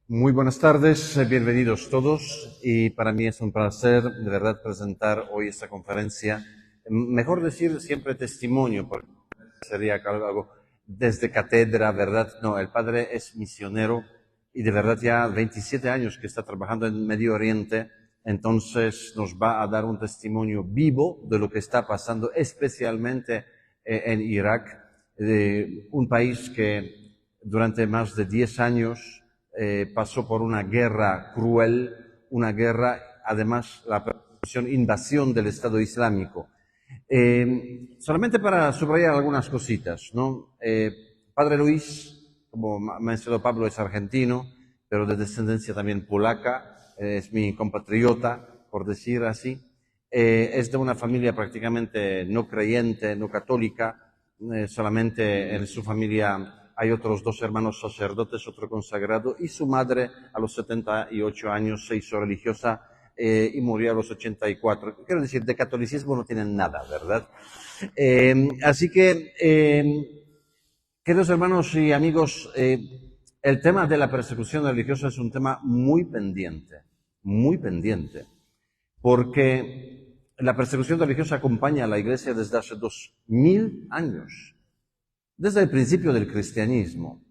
Muy buenas tardes, bienvenidos todos y para mí es un placer de verdad presentar hoy esta conferencia. Mejor decir siempre testimonio, porque sería algo desde cátedra, ¿verdad? No, el padre es misionero y de verdad ya 27 años que está trabajando en Medio Oriente, entonces nos va a dar un testimonio vivo de lo que está pasando, especialmente en Irak, un país que durante más de 10 años pasó por una guerra cruel, una guerra, además, la invasión del Estado Islámico. Solamente para subrayar algunas cositas, ¿no? Padre Luis, como mencionó Pablo, es argentino, pero de descendencia también polaca, es mi compatriota, por decir así. Es de una familia prácticamente no creyente, no católica, solamente en su familia hay otros dos hermanos sacerdotes, otro consagrado, y su madre a los 78 años se hizo religiosa y murió a los 84. Quiero decir, de catolicismo no tienen nada, ¿verdad? Así que, queridos hermanos y amigos, el tema de la persecución religiosa es un tema muy pendiente, porque la persecución religiosa acompaña a la Iglesia desde hace 2000 años, desde el principio del cristianismo.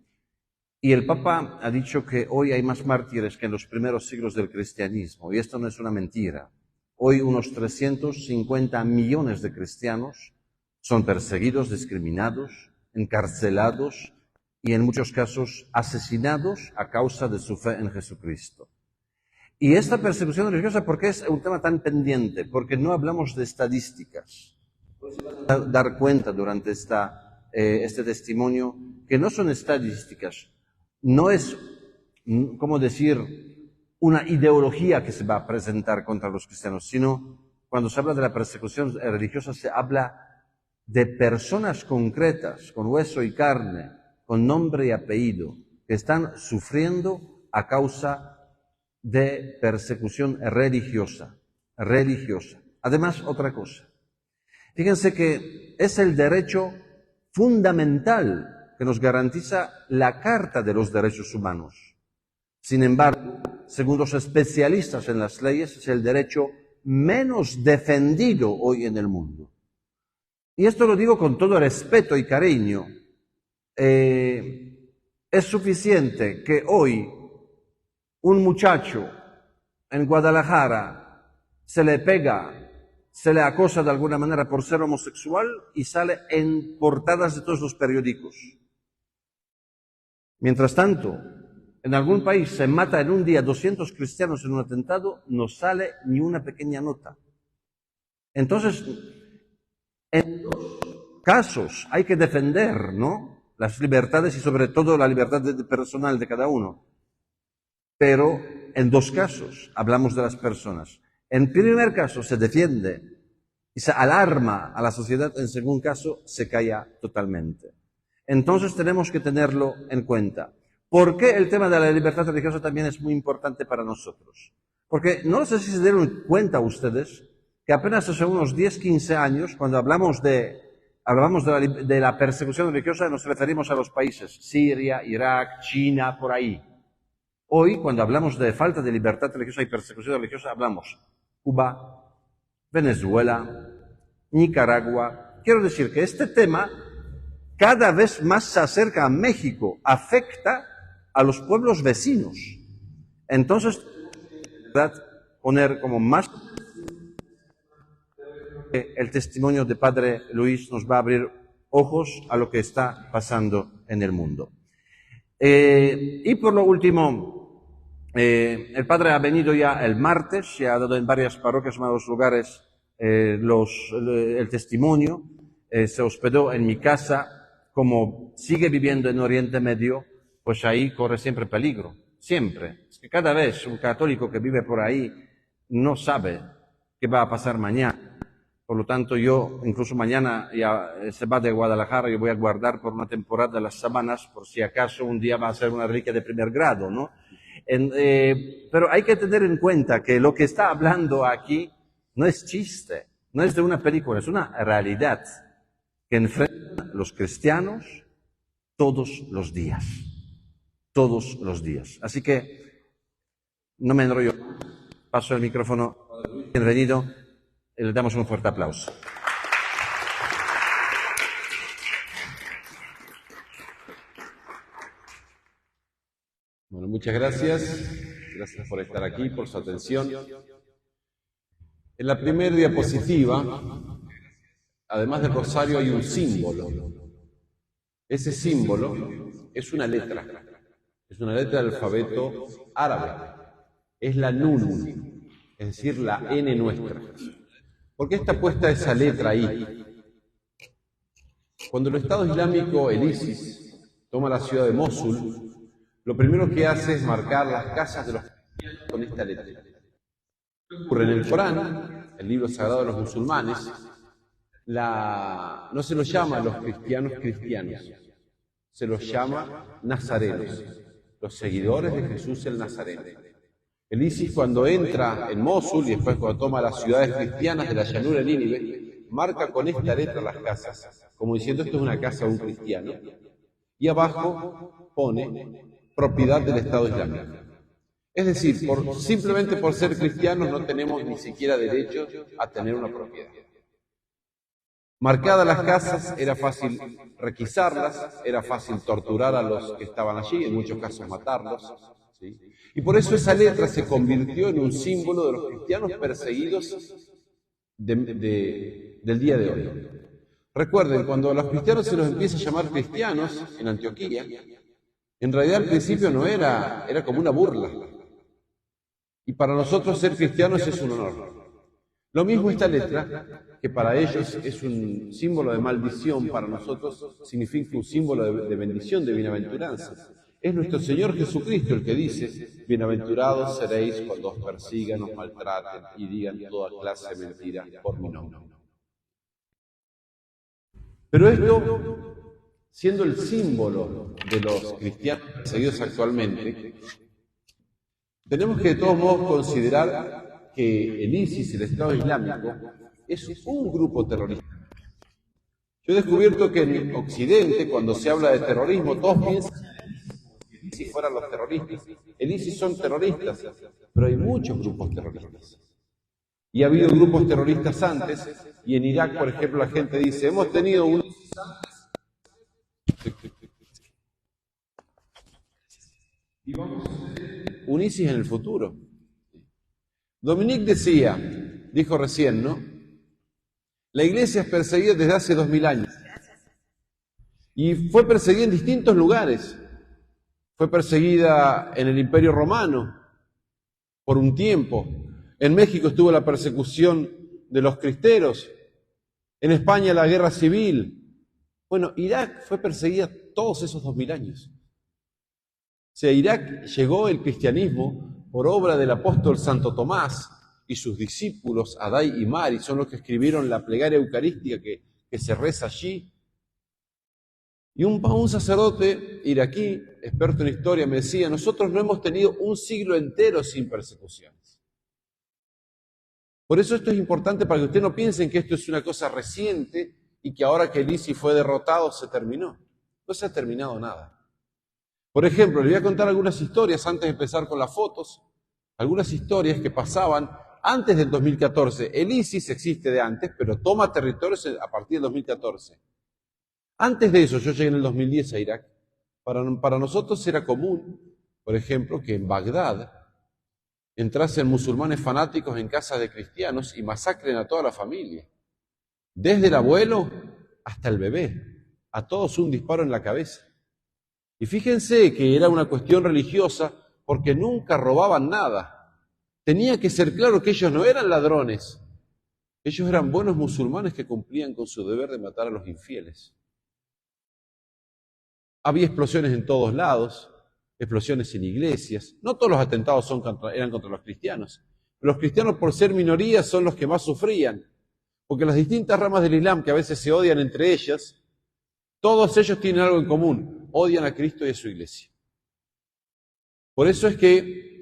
Y el Papa ha dicho que hoy hay más mártires que en los primeros siglos del cristianismo, y esto no es una mentira. Hoy unos 350 millones de cristianos son perseguidos, discriminados, encarcelados y en muchos casos asesinados a causa de su fe en Jesucristo. Y esta persecución religiosa, ¿por qué es un tema tan pendiente? Porque no hablamos de estadísticas. Pues dar cuenta durante este testimonio que no son estadísticas, no es, ¿cómo decir?, una ideología que se va a presentar contra los cristianos, sino cuando se habla de la persecución religiosa se habla de personas concretas, con hueso y carne, con nombre y apellido, que están sufriendo a causa de persecución religiosa. Además, otra cosa. Fíjense que es el derecho fundamental que nos garantiza la Carta de los Derechos Humanos. Sin embargo, según los especialistas en las leyes, es el derecho menos defendido hoy en el mundo. Y esto lo digo con todo respeto y cariño. Es suficiente que hoy un muchacho en Guadalajara se le pega, se le acosa de alguna manera por ser homosexual y sale en portadas de todos los periódicos. Mientras tanto, en algún país se mata en un día 200 cristianos en un atentado, no sale ni una pequeña nota. Entonces, en los casos hay que defender, ¿no?, las libertades y sobre todo la libertad personal de cada uno. Pero en dos casos hablamos de las personas. En primer caso se defiende y se alarma a la sociedad, en segundo caso se calla totalmente. Entonces tenemos que tenerlo en cuenta. ¿Por qué el tema de la libertad religiosa también es muy importante para nosotros? Porque no sé si se dieron cuenta ustedes que apenas hace unos 10, 15 años, cuando hablamos de la persecución religiosa, nos referimos a los países Siria, Irak, China, por ahí. Hoy, cuando hablamos de falta de libertad religiosa y persecución religiosa, hablamos Cuba, Venezuela, Nicaragua. Quiero decir que este tema cada vez más se acerca a México, afecta a los pueblos vecinos. Entonces, poner como más el testimonio de Padre Luis nos va a abrir ojos a lo que está pasando en el mundo. Y por lo último, el Padre ha venido ya el martes, se ha dado en varias parroquias, en varios lugares, el testimonio, se hospedó en mi casa. Como sigue viviendo en Oriente Medio, pues ahí corre siempre peligro, siempre. Es que cada vez un católico que vive por ahí no sabe qué va a pasar mañana. Por lo tanto, yo, incluso mañana ya se va de Guadalajara, yo voy a guardar por una temporada las sábanas, por si acaso un día va a ser una reliquia de primer grado, ¿no? Pero hay que tener en cuenta que lo que está hablando aquí no es chiste, no es de una película, es una realidad que enfrentan los cristianos todos los días. todos los días. Así que no me enrollo, paso el micrófono. Bienvenido, y le damos un fuerte aplauso. Bueno, muchas gracias. Gracias por estar aquí, por su atención. En la primera diapositiva, además del rosario, hay un símbolo. Ese símbolo es una letra. Es una letra del alfabeto árabe. Es la Nun, es decir, la N nuestra. ¿Por qué está puesta esa letra ahí? Cuando el Estado Islámico, el ISIS, toma la ciudad de Mosul, lo primero que hace es marcar las casas de los cristianos con esta letra. Ocurre en el Corán, el libro sagrado de los musulmanes, no se los llama los cristianos cristianos, se los llama nazarenos, los seguidores de Jesús el Nazareno. El ISIS, cuando entra en Mosul y después cuando toma las ciudades cristianas de la llanura de Nínive, marca con esta letra las casas, como diciendo esto es una casa de un cristiano, y abajo pone propiedad del Estado Islámico. Es decir, simplemente por ser cristianos no tenemos ni siquiera derecho a tener una propiedad. Marcadas las casas, era fácil requisarlas, era fácil torturar a los que estaban allí, en muchos casos matarlos, ¿sí? Y por eso esa letra se convirtió en un símbolo de los cristianos perseguidos del día de hoy. Recuerden, cuando a los cristianos se los empieza a llamar cristianos en Antioquía, en realidad al principio no era como una burla. Y para nosotros ser cristianos es un honor. Lo mismo esta letra, que para ellos es un símbolo de maldición, para nosotros significa un símbolo de bendición, de bienaventuranza. Es nuestro Señor Jesucristo el que dice, bienaventurados seréis cuando os persigan, os maltraten y digan toda clase de mentiras por mi nombre. Pero esto, siendo el símbolo de los cristianos perseguidos actualmente, tenemos que de todos modos considerar que el ISIS, el Estado Islámico, es un grupo terrorista. Yo he descubierto que en Occidente, cuando se habla de terrorismo, todos piensan que si fueran los terroristas. El ISIS son terroristas, pero hay muchos grupos terroristas. Y ha habido grupos terroristas antes, y en Irak, por ejemplo, la gente dice, hemos tenido un ISIS antes. Y vamos a tener un ISIS en el futuro. Dominique dijo recién, ¿no? La iglesia es perseguida desde hace 2000 años. Y fue perseguida en distintos lugares. Fue perseguida en el Imperio Romano por un tiempo. En México estuvo la persecución de los cristeros. En España la guerra civil. Bueno, Irak fue perseguida todos esos 2000 años. O sea, Irak llegó el cristianismo por obra del apóstol Santo Tomás y sus discípulos, Adai y Mari, son los que escribieron la plegaria eucarística que se reza allí. Y un sacerdote iraquí, experto en historia, me decía, nosotros no hemos tenido un siglo entero sin persecuciones. Por eso esto es importante para que ustedes no piensen que esto es una cosa reciente y que ahora que el ISIS fue derrotado se terminó. No se ha terminado nada. Por ejemplo, les voy a contar algunas historias antes de empezar con las fotos, algunas historias que pasaban antes del 2014. El ISIS existe de antes, pero toma territorios a partir del 2014. Antes de eso, yo llegué en el 2010 a Irak. Para nosotros era común, por ejemplo, que en Bagdad entrasen musulmanes fanáticos en casas de cristianos y masacren a toda la familia. Desde el abuelo hasta el bebé. A todos un disparo en la cabeza. Y fíjense que era una cuestión religiosa porque nunca robaban nada. Tenía que ser claro que ellos no eran ladrones. Ellos eran buenos musulmanes que cumplían con su deber de matar a los infieles. Había explosiones en todos lados, explosiones en iglesias. No todos los atentados eran contra los cristianos. Pero los cristianos, por ser minoría, son los que más sufrían. Porque las distintas ramas del Islam, que a veces se odian entre ellas, todos ellos tienen algo en común. Odian a Cristo y a su iglesia. Por eso es que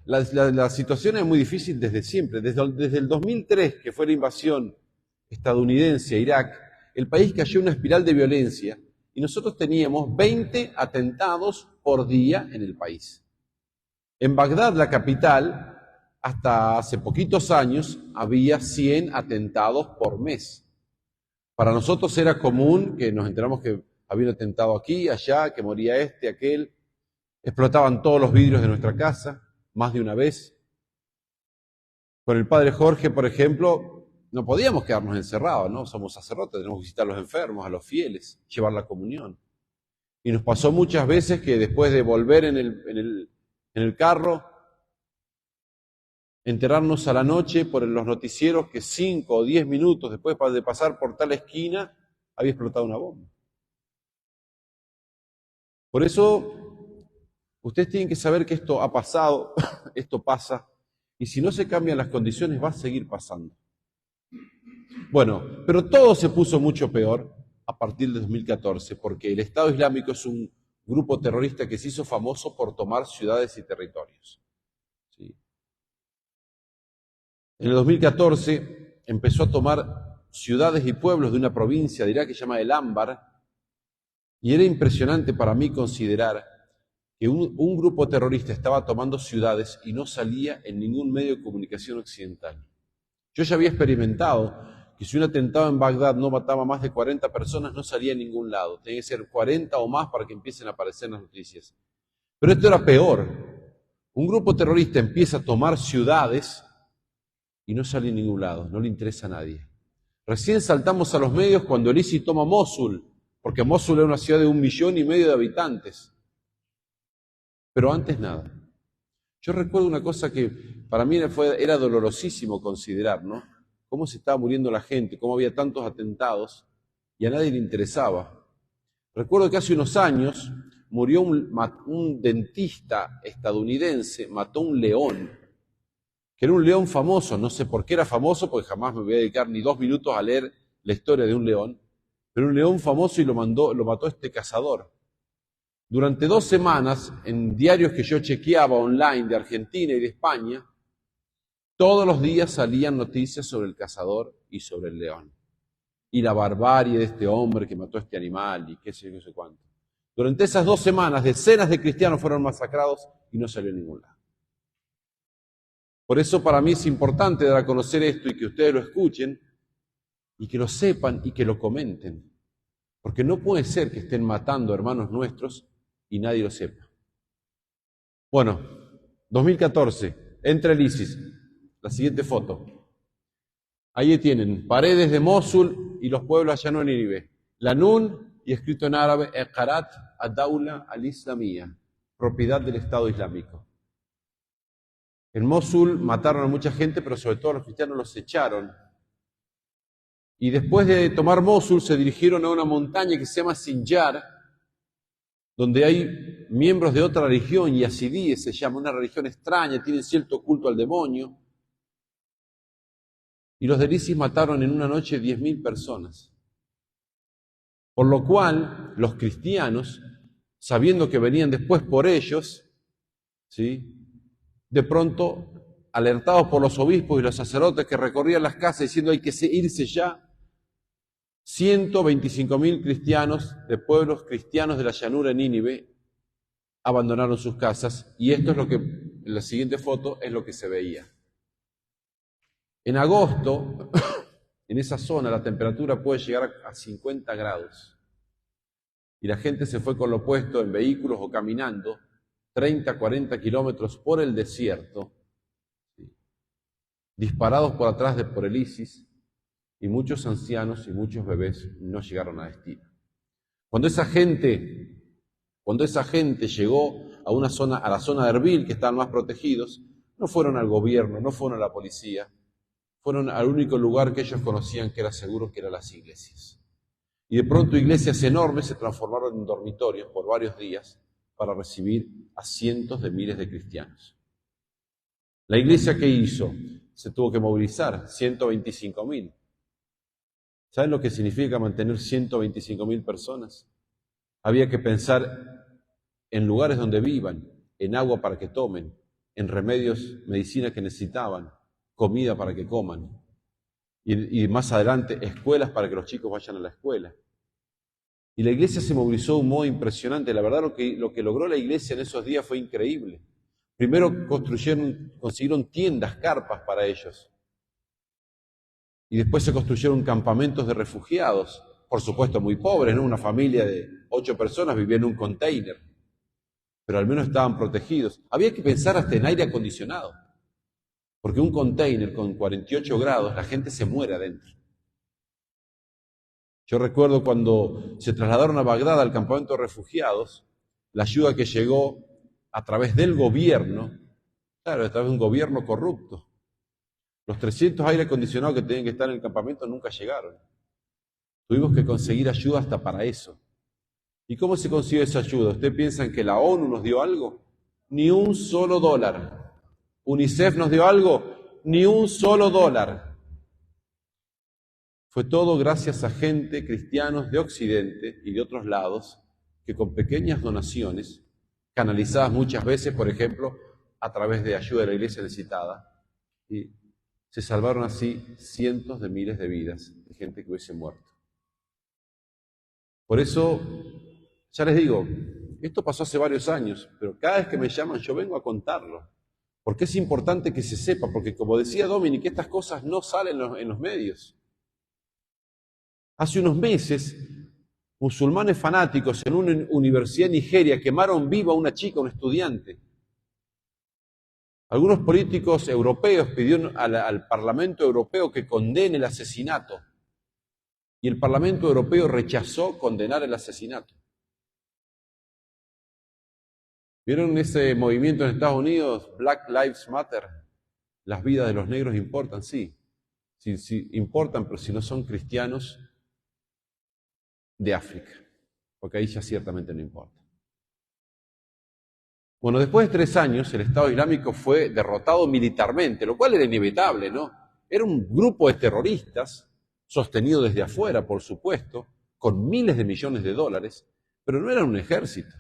la situación es muy difícil desde siempre. Desde el 2003, que fue la invasión estadounidense a Irak, el país cayó en una espiral de violencia y nosotros teníamos 20 atentados por día en el país. En Bagdad, la capital, hasta hace poquitos años había 100 atentados por mes. Para nosotros era común que nos enteramos que había un atentado aquí, allá, que moría este, aquel. Explotaban todos los vidrios de nuestra casa, más de una vez. Con el padre Jorge, por ejemplo, no podíamos quedarnos encerrados, ¿no? Somos sacerdotes, tenemos que visitar a los enfermos, a los fieles, llevar la comunión. Y nos pasó muchas veces que después de volver en el carro, enterarnos a la noche por los noticieros que 5 o 10 minutos después de pasar por tal esquina había explotado una bomba. Por eso, ustedes tienen que saber que esto ha pasado, esto pasa, y si no se cambian las condiciones va a seguir pasando. Bueno, pero todo se puso mucho peor a partir de 2014, porque el Estado Islámico es un grupo terrorista que se hizo famoso por tomar ciudades y territorios. ¿Sí? En el 2014 empezó a tomar ciudades y pueblos de una provincia de Irak que se llama El Ámbar, y era impresionante para mí considerar que un grupo terrorista estaba tomando ciudades y no salía en ningún medio de comunicación occidental. Yo ya había experimentado que si un atentado en Bagdad no mataba más de 40 personas, no salía en ningún lado. Tenía que ser 40 o más para que empiecen a aparecer en las noticias. Pero esto era peor. Un grupo terrorista empieza a tomar ciudades y no sale en ningún lado, no le interesa a nadie. Recién saltamos a los medios cuando el ISIS toma Mosul, porque Mosul era una ciudad de 1,5 millones de habitantes. Pero antes nada. Yo recuerdo una cosa que para mí era dolorosísimo considerar, ¿no? Cómo se estaba muriendo la gente, cómo había tantos atentados y a nadie le interesaba. Recuerdo que hace unos años murió un dentista estadounidense, mató un león, que era un león famoso, no sé por qué era famoso, porque jamás me voy a dedicar ni 2 minutos a leer la historia de un león, pero un león famoso y lo mató este cazador. Durante 2 semanas, en diarios que yo chequeaba online de Argentina y de España, todos los días salían noticias sobre el cazador y sobre el león. Y la barbarie de este hombre que mató a este animal y qué sé yo, qué sé cuánto. Durante esas 2 semanas, decenas de cristianos fueron masacrados y no salió en ningún lado. Por eso para mí es importante dar a conocer esto y que ustedes lo escuchen y que lo sepan y que lo comenten. Porque no puede ser que estén matando hermanos nuestros y nadie lo sepa. Bueno, 2014, entra el ISIS. La siguiente foto. Ahí tienen paredes de Mosul y los pueblos allá no en Nínive. Lanún y escrito en árabe, Eqarat ad-Dawla al-Islamiyya, propiedad del Estado Islámico. En Mosul mataron a mucha gente, pero sobre todo a los cristianos los echaron. Y después de tomar Mosul se dirigieron a una montaña que se llama Sinjar, donde hay miembros de otra religión, yazidíes se llama, una religión extraña, tienen cierto culto al demonio. Y los del ISIS mataron en una noche 10.000 personas. Por lo cual, los cristianos, sabiendo que venían después por ellos, ¿sí?, de pronto, alertados por los obispos y los sacerdotes que recorrían las casas diciendo hay que irse ya, 125.000 cristianos de pueblos cristianos de la llanura en Nínive abandonaron sus casas, y esto es lo que, en la siguiente foto, es lo que se veía. En agosto, en esa zona, la temperatura puede llegar a 50 grados. Y la gente se fue con lo opuesto en vehículos o caminando, 30, 40 kilómetros por el desierto, ¿sí?, disparados por atrás por el ISIS, y muchos ancianos y muchos bebés no llegaron a destino. Cuando esa gente llegó a la zona de Erbil, que estaban más protegidos, no fueron al gobierno, no fueron a la policía, fueron al único lugar que ellos conocían que era seguro, que eran las iglesias. Y de pronto iglesias enormes se transformaron en dormitorios por varios días para recibir a cientos de miles de cristianos. ¿La iglesia qué hizo? Se tuvo que movilizar, 125.000. ¿Saben lo que significa mantener 125.000 personas? Había que pensar en lugares donde vivan, en agua para que tomen, en remedios, medicina que necesitaban, comida para que coman, y más adelante escuelas para que los chicos vayan a la escuela. Y la iglesia se movilizó de un modo impresionante. La verdad, lo que logró la iglesia en esos días fue increíble. Primero consiguieron tiendas, carpas para ellos. Y después se construyeron campamentos de refugiados, por supuesto muy pobres, ¿no? Una familia de 8 personas vivía en un container, pero al menos estaban protegidos. Había que pensar hasta en aire acondicionado, porque un container con 48 grados, la gente se muere adentro. Yo recuerdo cuando se trasladaron a Bagdad al campamento de refugiados, la ayuda que llegó a través del gobierno, claro, a través de un gobierno corrupto. Los 300 aire acondicionados que tenían que estar en el campamento nunca llegaron. Tuvimos que conseguir ayuda hasta para eso. ¿Y cómo se consiguió esa ayuda? ¿Ustedes piensan que la ONU nos dio algo? Ni un solo dólar. ¿UNICEF nos dio algo? Ni un solo dólar. Fue todo gracias a gente, cristianos de Occidente y de otros lados, que con pequeñas donaciones, canalizadas muchas veces, por ejemplo, a través de ayuda de la iglesia necesitada, y se salvaron así cientos de miles de vidas de gente que hubiese muerto. Por eso, ya les digo, esto pasó hace varios años, pero cada vez que me llaman yo vengo a contarlo, porque es importante que se sepa, porque como decía Dominic, estas cosas no salen en los medios. Hace unos meses, musulmanes fanáticos en una universidad en Nigeria quemaron viva a una chica, un estudiante. Algunos políticos europeos pidieron al Parlamento Europeo que condene el asesinato. Y el Parlamento Europeo rechazó condenar el asesinato. ¿Vieron ese movimiento en Estados Unidos? Black Lives Matter. Las vidas de los negros importan, sí. Sí, importan, pero si no son cristianos de África. Porque ahí ya ciertamente no importa. Bueno, después de 3 años, el Estado Islámico fue derrotado militarmente, lo cual era inevitable, ¿no? Era un grupo de terroristas, sostenido desde afuera, por supuesto, con miles de millones de dólares, pero no era un ejército.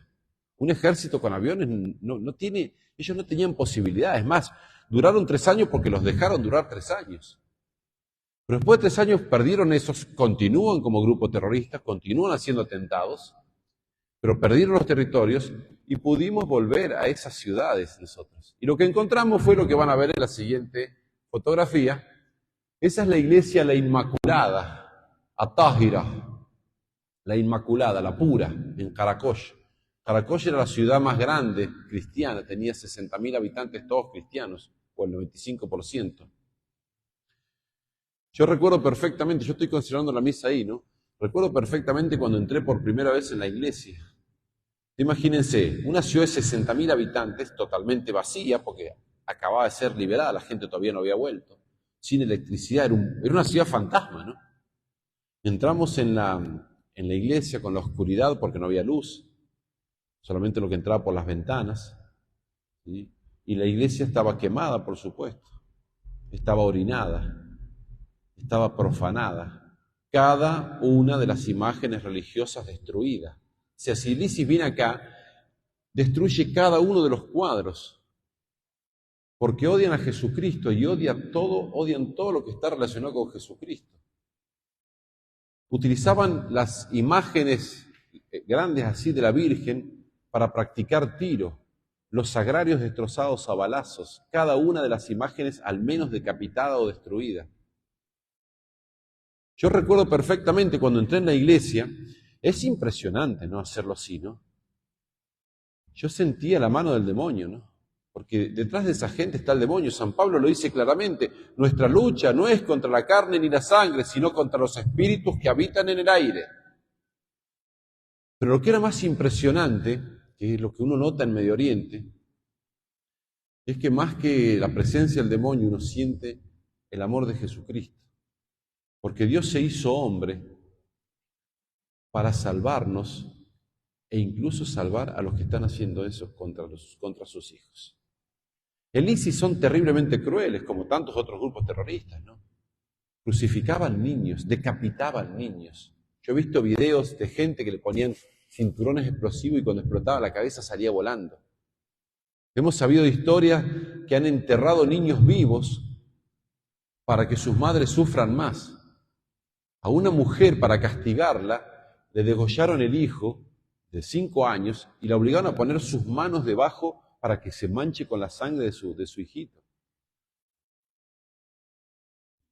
Un ejército con aviones ellos no tenían posibilidades. Más, duraron 3 años porque los dejaron durar 3 años. Pero después de 3 años perdieron esos, continúan como grupo terrorista, continúan haciendo atentados, pero perdieron los territorios y pudimos volver a esas ciudades nosotros. Y lo que encontramos fue lo que van a ver en la siguiente fotografía. Esa es la iglesia La Inmaculada, At-Tahira, la Inmaculada, la pura, en Karakosh. Karakosh era la ciudad más grande cristiana, tenía 60.000 habitantes, todos cristianos, o el 95%. Yo recuerdo perfectamente, yo estoy considerando la misa ahí, ¿no? Recuerdo perfectamente cuando entré por primera vez en la iglesia. Imagínense, una ciudad de 60.000 habitantes, totalmente vacía, porque acababa de ser liberada, la gente todavía no había vuelto, sin electricidad, era una ciudad fantasma, ¿no? Entramos en la iglesia con la oscuridad porque no había luz, solamente lo que entraba por las ventanas, ¿sí? Y la iglesia estaba quemada, por supuesto, estaba orinada, estaba profanada, cada una de las imágenes religiosas destruidas. Si Asilisis viene acá, destruye cada uno de los cuadros, porque odian a Jesucristo y odian todo lo que está relacionado con Jesucristo. Utilizaban las imágenes grandes así de la Virgen para practicar tiro, los sagrarios destrozados a balazos, cada una de las imágenes al menos decapitada o destruida. Yo recuerdo perfectamente cuando entré en la iglesia, es impresionante, ¿no?, hacerlo así, ¿no? Yo sentía la mano del demonio, ¿no? Porque detrás de esa gente está el demonio. San Pablo lo dice claramente, nuestra lucha no es contra la carne ni la sangre, sino contra los espíritus que habitan en el aire. Pero lo que era más impresionante, que es lo que uno nota en Medio Oriente, es que más que la presencia del demonio uno siente el amor de Jesucristo. Porque Dios se hizo hombre para salvarnos e incluso salvar a los que están haciendo eso contra sus hijos. El ISIS son terriblemente crueles, como tantos otros grupos terroristas, ¿no? Crucificaban niños, decapitaban niños. Yo he visto videos de gente que le ponían cinturones explosivos y cuando explotaba la cabeza salía volando. Hemos sabido de historias que han enterrado niños vivos para que sus madres sufran más. A una mujer, para castigarla, le degollaron el hijo de 5 años y la obligaron a poner sus manos debajo para que se manche con la sangre de su hijito.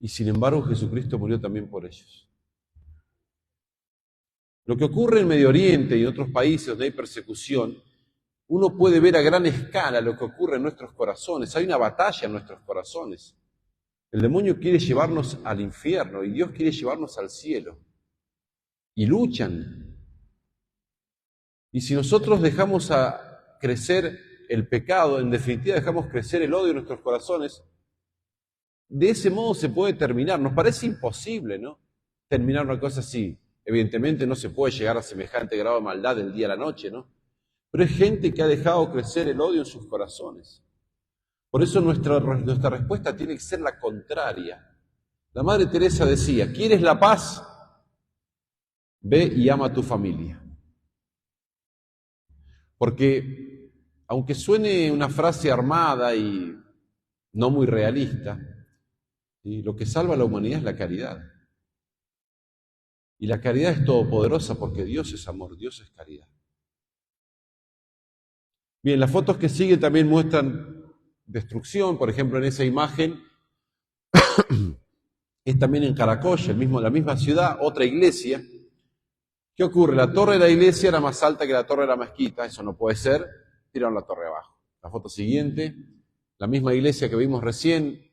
Y sin embargo Jesucristo murió también por ellos. Lo que ocurre en Medio Oriente y en otros países donde hay persecución, uno puede ver a gran escala lo que ocurre en nuestros corazones. Hay una batalla en nuestros corazones. El demonio quiere llevarnos al infierno y Dios quiere llevarnos al cielo. Y luchan. Y si nosotros dejamos a crecer el pecado, en definitiva dejamos crecer el odio en nuestros corazones, de ese modo se puede terminar. Nos parece imposible, ¿no? Terminar una cosa así. Evidentemente no se puede llegar a semejante grado de maldad del día a la noche, ¿no? Pero es gente que ha dejado crecer el odio en sus corazones. Por eso nuestra respuesta tiene que ser la contraria. La Madre Teresa decía, ¿quieres la paz? Ve y ama a tu familia. Porque, aunque suene una frase armada y no muy realista, ¿sí?, lo que salva a la humanidad es la caridad. Y la caridad es todopoderosa porque Dios es amor, Dios es caridad. Bien, las fotos que siguen también muestran destrucción. Por ejemplo, en esa imagen es también en Caracoy, la misma ciudad, otra iglesia. ¿Qué ocurre? La torre de la iglesia era más alta que la torre de la mezquita. Eso no puede ser. Tiraron la torre abajo. La foto siguiente, la misma iglesia que vimos recién,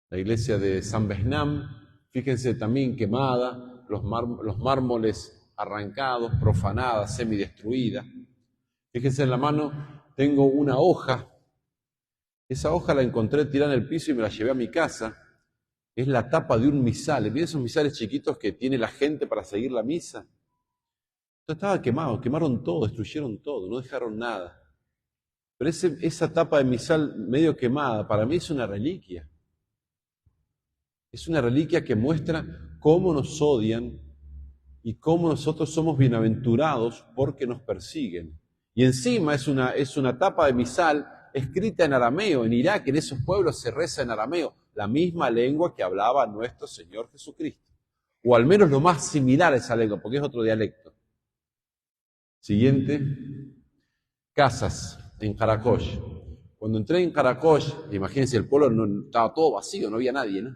la iglesia de San Besnam. Fíjense también quemada, los mármoles arrancados, profanada, semidestruida. Fíjense en la mano, tengo una hoja. Esa hoja la encontré tirada en el piso y me la llevé a mi casa. Es la tapa de un misal. ¿Ven esos misales chiquitos que tiene la gente para seguir la misa? Esto estaba quemado, quemaron todo, destruyeron todo, no dejaron nada. Pero esa tapa de misal medio quemada, para mí es una reliquia. Es una reliquia que muestra cómo nos odian y cómo nosotros somos bienaventurados porque nos persiguen. Y encima es una tapa de misal escrita en arameo. En Irak, en esos pueblos se reza en arameo, la misma lengua que hablaba nuestro Señor Jesucristo. O al menos lo más similar a esa lengua, porque es otro dialecto. Siguiente. Casas en Caracoy. Cuando entré en Caracoy, imagínense, el pueblo estaba todo vacío, no había nadie, ¿no?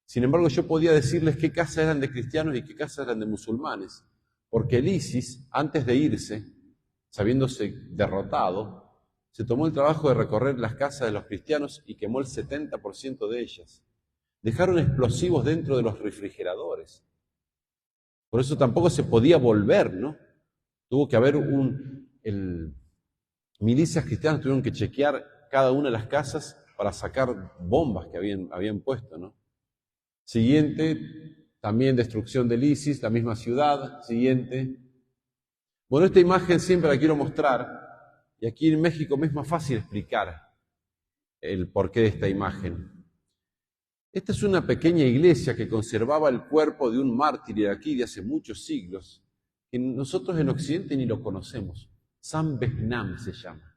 Sin embargo, yo podía decirles qué casas eran de cristianos y qué casas eran de musulmanes, porque el ISIS, antes de irse, sabiéndose derrotado, se tomó el trabajo de recorrer las casas de los cristianos y quemó el 70% de ellas. Dejaron explosivos dentro de los refrigeradores. Por eso tampoco se podía volver, ¿no? Tuvo que haber milicias cristianas tuvieron que chequear cada una de las casas para sacar bombas que habían puesto, ¿no? Siguiente, también destrucción del ISIS, la misma ciudad. Siguiente. Bueno, esta imagen siempre la quiero mostrar, y aquí en México me es más fácil explicar el porqué de esta imagen. Esta es una pequeña iglesia que conservaba el cuerpo de un mártir iraquí de hace muchos siglos, que nosotros en Occidente ni lo conocemos. San Besnam se llama.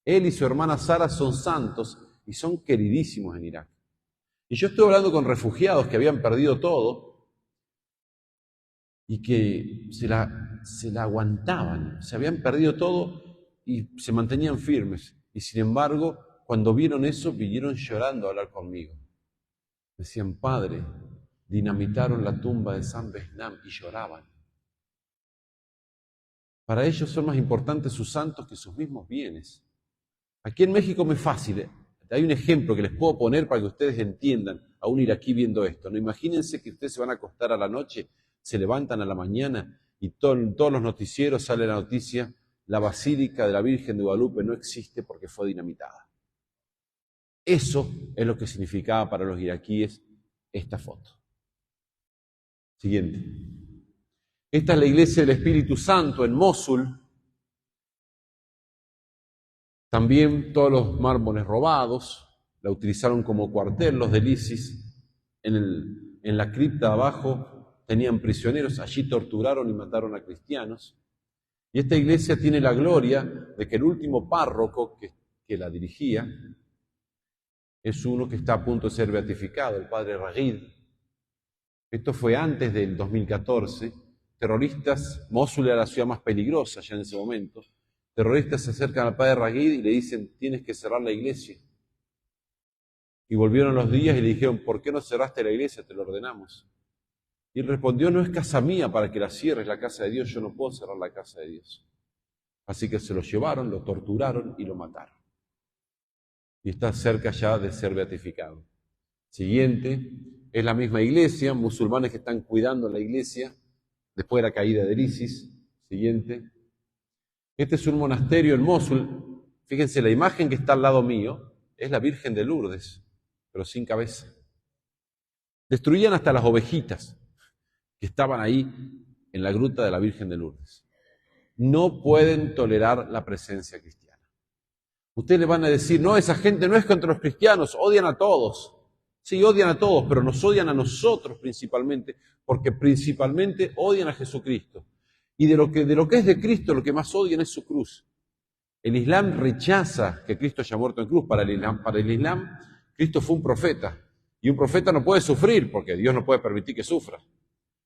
Él y su hermana Sara son santos y son queridísimos en Irak. Y yo estoy hablando con refugiados que habían perdido todo y que se la aguantaban, se habían perdido todo y se mantenían firmes. Y sin embargo, cuando vieron eso, vinieron llorando a hablar conmigo. Decían, Padre, dinamitaron la tumba de San Besnam, y lloraban. Para ellos son más importantes sus santos que sus mismos bienes. Aquí en México me es fácil, hay un ejemplo que les puedo poner para que ustedes entiendan a un iraquí viendo esto. No, imagínense que ustedes se van a acostar a la noche, se levantan a la mañana y todos los noticieros sale la noticia, la Basílica de la Virgen de Guadalupe no existe porque fue dinamitada. Eso es lo que significaba para los iraquíes esta foto. Siguiente. Esta es la iglesia del Espíritu Santo en Mosul. También todos los mármoles robados, la utilizaron como cuartel los del ISIS. En la cripta abajo tenían prisioneros, allí torturaron y mataron a cristianos. Y esta iglesia tiene la gloria de que el último párroco que la dirigía es uno que está a punto de ser beatificado, el padre Ragid. Esto fue antes del 2014, terroristas, Mosul era la ciudad más peligrosa ya en ese momento, terroristas se acercan al padre Raghid y le dicen, tienes que cerrar la iglesia. Y volvieron los días y le dijeron, ¿por qué no cerraste la iglesia? Te lo ordenamos. Y él respondió, no es casa mía para que la cierres, la casa de Dios, yo no puedo cerrar la casa de Dios. Así que se lo llevaron, lo torturaron y lo mataron. Y está cerca ya de ser beatificado. Siguiente, es la misma iglesia, musulmanes que están cuidando la iglesia, después de la caída del ISIS. Siguiente. Este es un monasterio en Mosul. Fíjense, la imagen que está al lado mío es la Virgen de Lourdes, pero sin cabeza. Destruían hasta las ovejitas que estaban ahí en la gruta de la Virgen de Lourdes. No pueden tolerar la presencia cristiana. Ustedes le van a decir, no, esa gente no es contra los cristianos, odian a todos. Sí, odian a todos, pero nos odian a nosotros principalmente, porque principalmente odian a Jesucristo. Y de lo que es de Cristo, lo que más odian es su cruz. El Islam rechaza que Cristo haya muerto en cruz. Para el Islam, Cristo fue un profeta. Y un profeta no puede sufrir, porque Dios no puede permitir que sufra.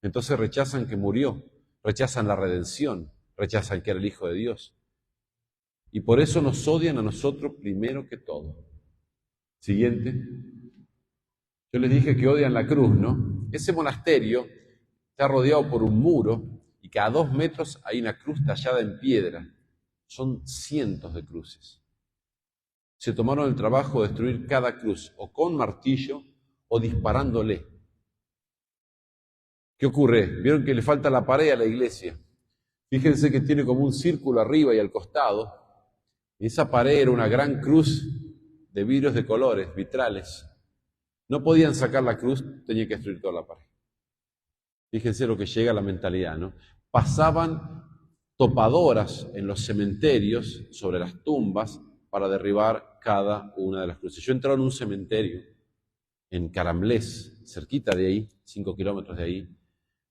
Entonces rechazan que murió, rechazan la redención, rechazan que era el Hijo de Dios. Y por eso nos odian a nosotros primero que todo. Siguiente. Yo les dije que odian la cruz, ¿no? Ese monasterio está rodeado por un muro y cada 2 metros hay una cruz tallada en piedra. Son cientos de cruces. Se tomaron el trabajo de destruir cada cruz, o con martillo o disparándole. ¿Qué ocurre? Vieron que le falta la pared a la iglesia. Fíjense que tiene como un círculo arriba y al costado. Y esa pared era una gran cruz de vidrios de colores, vitrales. No podían sacar la cruz, tenían que destruir toda la pared. Fíjense lo que llega a la mentalidad, ¿no? Pasaban topadoras en los cementerios sobre las tumbas para derribar cada una de las cruces. Yo entré en un cementerio en Caramblés, cerquita de ahí, 5 kilómetros de ahí,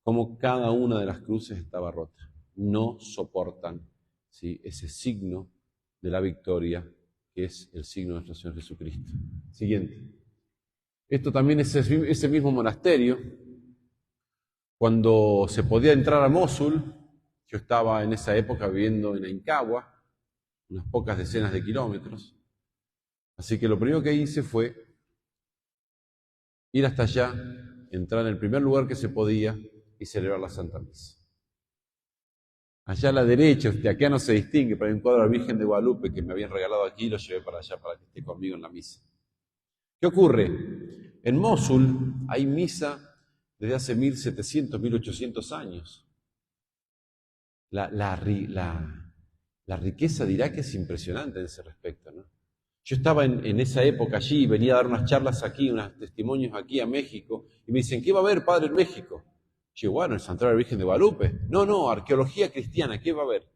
como cada una de las cruces estaba rota. No soportan, ¿sí?, ese signo de la victoria, que es el signo de nuestro Señor Jesucristo. Siguiente. Esto también es ese mismo monasterio. Cuando se podía entrar a Mosul, yo estaba en esa época viviendo en Aincagua, unas pocas decenas de kilómetros. Así que lo primero que hice fue ir hasta allá, entrar en el primer lugar que se podía y celebrar la Santa Misa. Allá a la derecha, de acá no se distingue, pero hay un cuadro de la Virgen de Guadalupe que me habían regalado aquí y lo llevé para allá para que esté conmigo en la misa. ¿Qué ocurre? En Mosul hay misa desde hace 1700, 1800 años. La riqueza de Irak es impresionante en ese respecto, ¿no? Yo estaba en esa época allí, venía a dar unas charlas aquí, unos testimonios aquí a México, y me dicen, ¿qué va a haber, padre, en México? Yo digo, bueno, el Santuario de la Virgen de Guadalupe. No, arqueología cristiana, ¿qué va a haber?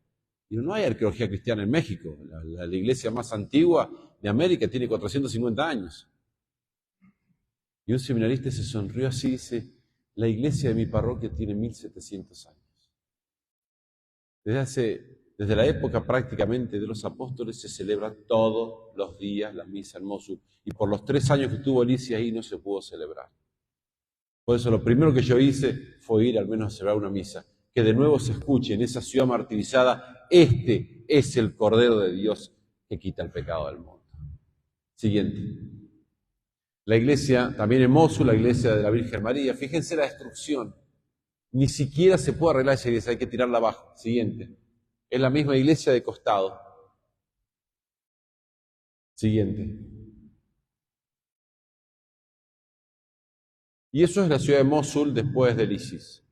Y no hay arqueología cristiana en México. La iglesia más antigua de América tiene 450 años. Y un seminarista se sonrió así y dice, la iglesia de mi parroquia tiene 1700 años. Desde la época prácticamente de los apóstoles se celebra todos los días la misa en Mosul. Y por los 3 años que estuvo Alicia ahí no se pudo celebrar. Por eso lo primero que yo hice fue ir al menos a celebrar una misa. Que de nuevo se escuche en esa ciudad martirizada, este es el Cordero de Dios que quita el pecado del mundo. Siguiente. La iglesia, también en Mosul, la iglesia de la Virgen María. Fíjense la destrucción. Ni siquiera se puede arreglar esa iglesia, hay que tirarla abajo. Siguiente. Es la misma iglesia de costado. Siguiente. Y eso es la ciudad de Mosul después del ISIS.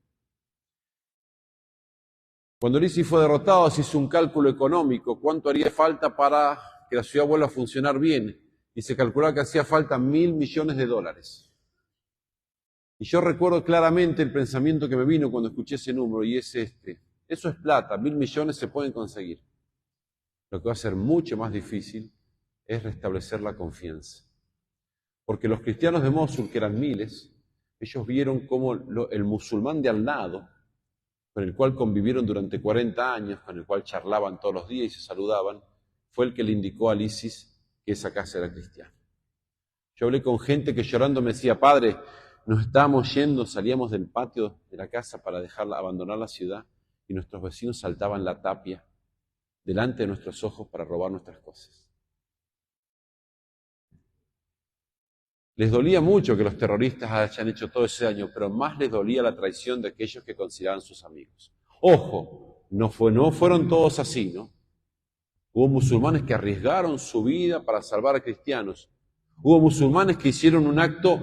Cuando el ISIS fue derrotado, se hizo un cálculo económico. ¿Cuánto haría falta para que la ciudad vuelva a funcionar bien? Y se calculaba que hacía falta $1.000 millones. Y yo recuerdo claramente el pensamiento que me vino cuando escuché ese número, y es este. Eso es plata, 1.000 millones se pueden conseguir. Lo que va a ser mucho más difícil es restablecer la confianza. Porque los cristianos de Mosul, que eran miles, ellos vieron cómo el musulmán de al lado, con el cual convivieron durante 40 años, con el cual charlaban todos los días y se saludaban, fue el que le indicó al ISIS que esa casa era cristiana. Yo hablé con gente que llorando me decía, padre, nos estábamos yendo, salíamos del patio de la casa para abandonar la ciudad y nuestros vecinos saltaban la tapia delante de nuestros ojos para robar nuestras cosas. Les dolía mucho que los terroristas hayan hecho todo ese daño, pero más les dolía la traición de aquellos que consideraban sus amigos. Ojo, no fueron todos así, ¿no? Hubo musulmanes que arriesgaron su vida para salvar a cristianos. Hubo musulmanes que hicieron un acto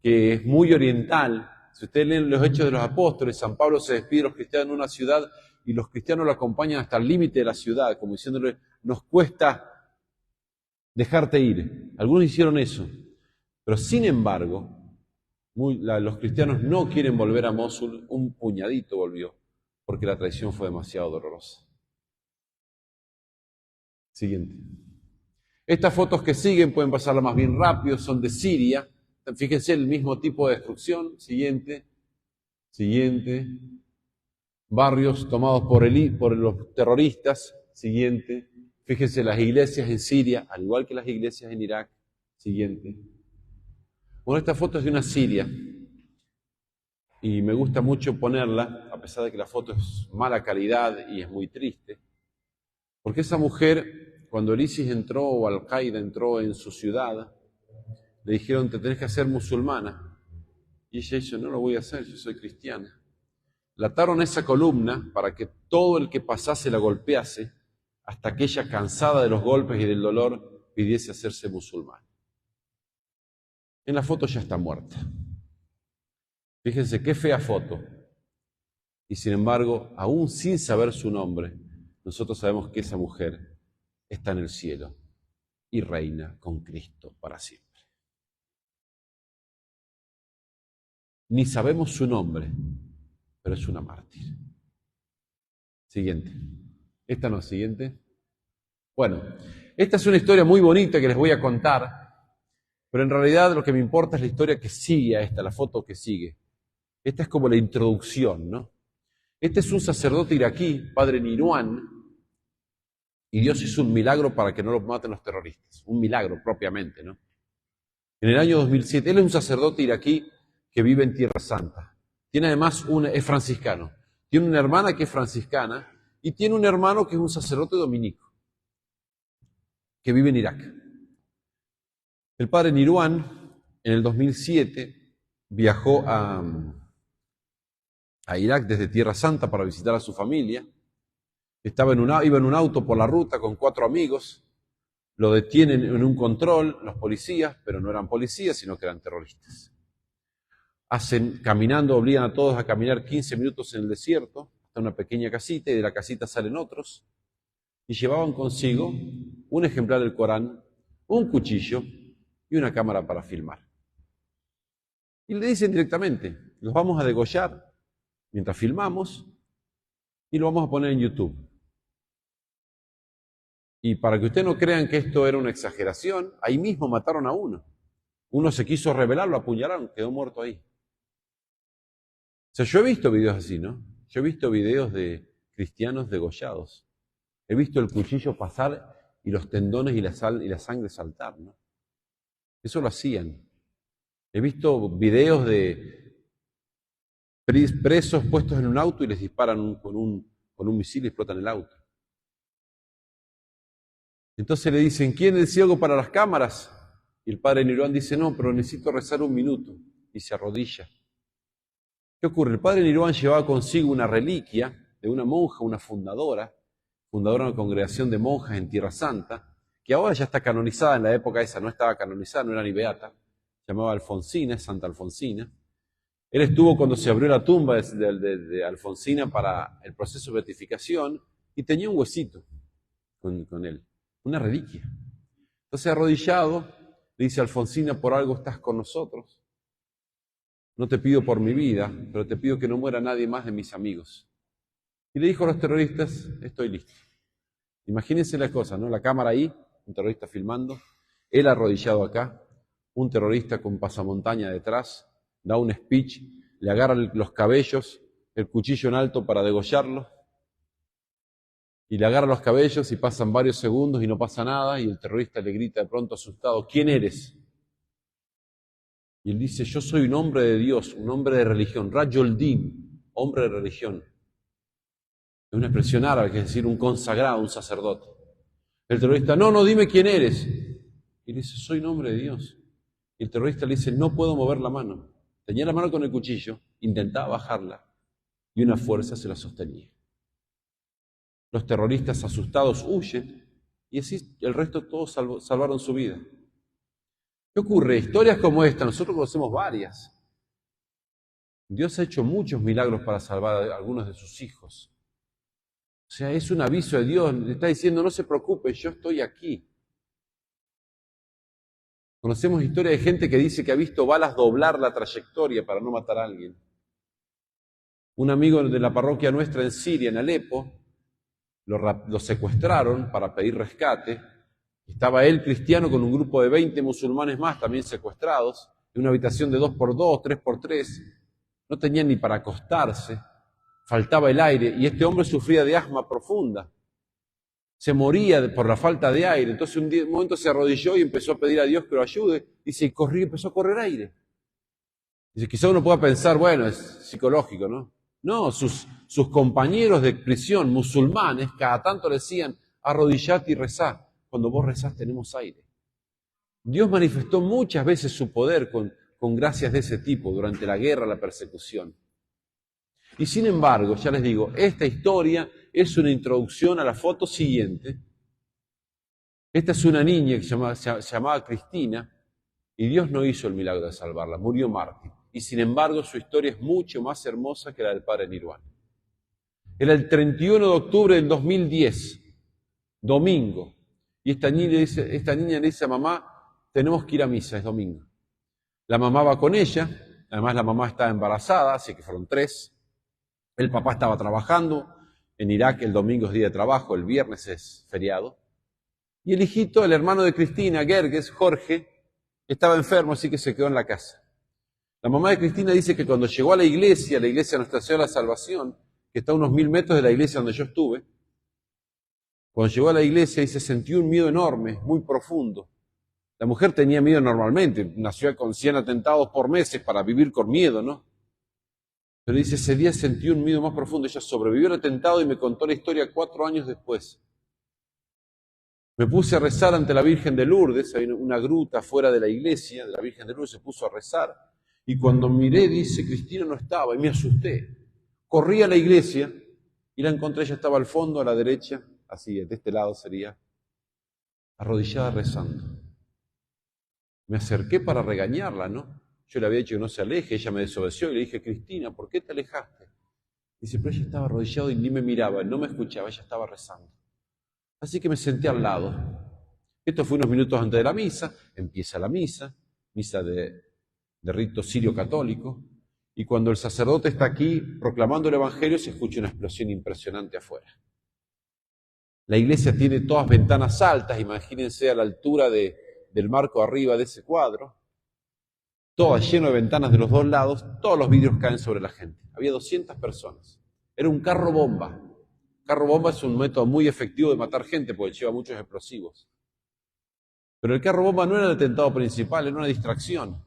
que es muy oriental. Si ustedes leen los Hechos de los Apóstoles, San Pablo se despide de los cristianos en una ciudad y los cristianos lo acompañan hasta el límite de la ciudad, como diciéndole, nos cuesta dejarte ir. Algunos hicieron eso. Pero sin embargo, los cristianos no quieren volver a Mosul, un puñadito volvió, porque la traición fue demasiado dolorosa. Siguiente. Estas fotos que siguen, pueden pasarla más bien rápido, son de Siria. Fíjense el mismo tipo de destrucción. Siguiente. Siguiente. Barrios tomados por los terroristas. Siguiente. Fíjense las iglesias en Siria, al igual que las iglesias en Irak. Siguiente. Bueno, esta foto es de una siria y me gusta mucho ponerla, a pesar de que la foto es mala calidad y es muy triste, porque esa mujer, cuando el ISIS entró o Al-Qaeda entró en su ciudad, le dijeron, te tenés que hacer musulmana. Y ella dijo, no lo voy a hacer, yo soy cristiana. La ataron a esa columna para que todo el que pasase la golpease, hasta que ella, cansada de los golpes y del dolor, pidiese hacerse musulmana. En la foto ya está muerta. Fíjense qué fea foto. Y sin embargo, aún sin saber su nombre, nosotros sabemos que esa mujer está en el cielo y reina con Cristo para siempre. Ni sabemos su nombre, pero es una mártir. Siguiente. Esta no es siguiente. Bueno, esta es una historia muy bonita que les voy a contar. Pero en realidad lo que me importa es la historia que sigue a esta, la foto que sigue. Esta es como la introducción, ¿no? Este es un sacerdote iraquí, padre Nirwan, y Dios hizo un milagro para que no lo maten los terroristas. Un milagro propiamente, ¿no? En el año 2007, él es un sacerdote iraquí que vive en Tierra Santa. Tiene además es franciscano. Tiene una hermana que es franciscana y tiene un hermano que es un sacerdote dominico, que vive en Irak. El padre Nirwan, en el 2007, viajó a Irak desde Tierra Santa para visitar a su familia. Iba en un auto por la ruta con 4 amigos. Lo detienen en un control los policías, pero no eran policías, sino que eran terroristas. Obligan a todos a caminar 15 minutos en el desierto, hasta una pequeña casita, y de la casita salen otros. Y llevaban consigo un ejemplar del Corán, un cuchillo y una cámara para filmar. Y le dicen directamente, los vamos a degollar mientras filmamos y lo vamos a poner en YouTube. Y para que ustedes no crean que esto era una exageración, ahí mismo mataron a uno. Uno se quiso rebelar, lo apuñalaron, quedó muerto ahí. O sea, yo he visto videos así, ¿no? Yo he visto videos de cristianos degollados. He visto el cuchillo pasar y los tendones y la sangre saltar, ¿no? Eso lo hacían. He visto videos de presos puestos en un auto y les disparan con un misil y explotan el auto. Entonces le dicen, ¿quién es ciego para las cámaras? Y el padre Nirwan dice, no, pero necesito rezar 1 minuto. Y se arrodilla. ¿Qué ocurre? El padre Nirwan llevaba consigo una reliquia de una monja, una fundadora de una congregación de monjas en Tierra Santa, que ahora ya está canonizada. En la época esa no estaba canonizada, no era ni beata. Se llamaba Alfonsina, Santa Alfonsina. Él estuvo cuando se abrió la tumba de Alfonsina para el proceso de beatificación y tenía un huesito con él, una reliquia. Entonces, arrodillado, le dice: Alfonsina, por algo estás con nosotros. No te pido por mi vida, pero te pido que no muera nadie más de mis amigos. Y le dijo a los terroristas: estoy listo. Imagínense la cosa, ¿no? La cámara ahí, un terrorista filmando, él arrodillado acá, un terrorista con pasamontaña detrás, da un speech, le agarra los cabellos, el cuchillo en alto para degollarlo, y le agarra los cabellos y pasan varios segundos y no pasa nada, y el terrorista le grita de pronto asustado: ¿quién eres? Y él dice, yo soy un hombre de Dios, un hombre de religión, Rajul Din, hombre de religión. Es una expresión árabe, que es decir, un consagrado, un sacerdote. El terrorista, no, dime quién eres. Y le dice, soy un hombre de Dios. Y el terrorista le dice, no puedo mover la mano. Tenía la mano con el cuchillo, intentaba bajarla y una fuerza se la sostenía. Los terroristas asustados huyen y así el resto todos salvaron su vida. ¿Qué ocurre? Historias como esta, nosotros conocemos varias. Dios ha hecho muchos milagros para salvar a algunos de sus hijos. O sea, es un aviso de Dios, le está diciendo, no se preocupe, yo estoy aquí. Conocemos historias de gente que dice que ha visto balas doblar la trayectoria para no matar a alguien. Un amigo de la parroquia nuestra en Siria, en Alepo, lo secuestraron para pedir rescate. Estaba él cristiano con un grupo de 20 musulmanes más también secuestrados, en una habitación de 2x2, 3x3. No tenían ni para acostarse, faltaba el aire y este hombre sufría de asma profunda. Se moría por la falta de aire. Entonces un momento se arrodilló y empezó a pedir a Dios que lo ayude. Dice, y corrió y empezó a correr aire. Dice, quizá uno pueda pensar, bueno, es psicológico, ¿no? No, sus compañeros de prisión musulmanes cada tanto le decían, arrodillate y rezá. Cuando vos rezás tenemos aire. Dios manifestó muchas veces su poder con gracias de ese tipo durante la guerra, la persecución. Y sin embargo, ya les digo, esta historia es una introducción a la foto siguiente. Esta es una niña que se llamaba Cristina y Dios no hizo el milagro de salvarla, murió mártir. Y sin embargo su historia es mucho más hermosa que la del padre Nirvana. Era el 31 de octubre del 2010, domingo. Y esta niña le dice a mamá, tenemos que ir a misa, es domingo. La mamá va con ella, además la mamá estaba embarazada, así que fueron 3. El papá estaba trabajando, en Irak el domingo es día de trabajo, el viernes es feriado. Y el hijito, el hermano de Cristina, Gerges, Jorge, estaba enfermo, así que se quedó en la casa. La mamá de Cristina dice que cuando llegó a la iglesia Nuestra Señora de la Salvación, que está a unos 1000 metros de la iglesia donde yo estuve, cuando llegó a la iglesia dice, sentí un miedo enorme, muy profundo. La mujer tenía miedo normalmente, nació con 100 atentados por meses para vivir con miedo, ¿no? Pero dice, ese día sentí un miedo más profundo. Ella sobrevivió al atentado y me contó la historia 4 años después. Me puse a rezar ante la Virgen de Lourdes, hay una gruta fuera de la iglesia, de la Virgen de Lourdes, se puso a rezar. Y cuando miré, dice, Cristina no estaba, y me asusté. Corrí a la iglesia y la encontré, ella estaba al fondo, a la derecha, así, de este lado sería, arrodillada rezando. Me acerqué para regañarla, ¿no? Yo le había dicho que no se aleje, ella me desobedeció y le dije, Cristina, ¿por qué te alejaste? Dice, pero ella estaba arrodillada y ni me miraba, no me escuchaba, ella estaba rezando. Así que me senté al lado. Esto fue unos minutos antes de la misa, empieza la misa de rito sirio católico, y cuando el sacerdote está aquí proclamando el evangelio se escucha una explosión impresionante afuera. La iglesia tiene todas ventanas altas, imagínense a la altura del marco arriba de ese cuadro, todas lleno de ventanas de los 2 lados, todos los vidrios caen sobre la gente. Había 200 personas. Era un carro bomba. Carro bomba es un método muy efectivo de matar gente porque lleva muchos explosivos. Pero el carro bomba no era el atentado principal, era una distracción.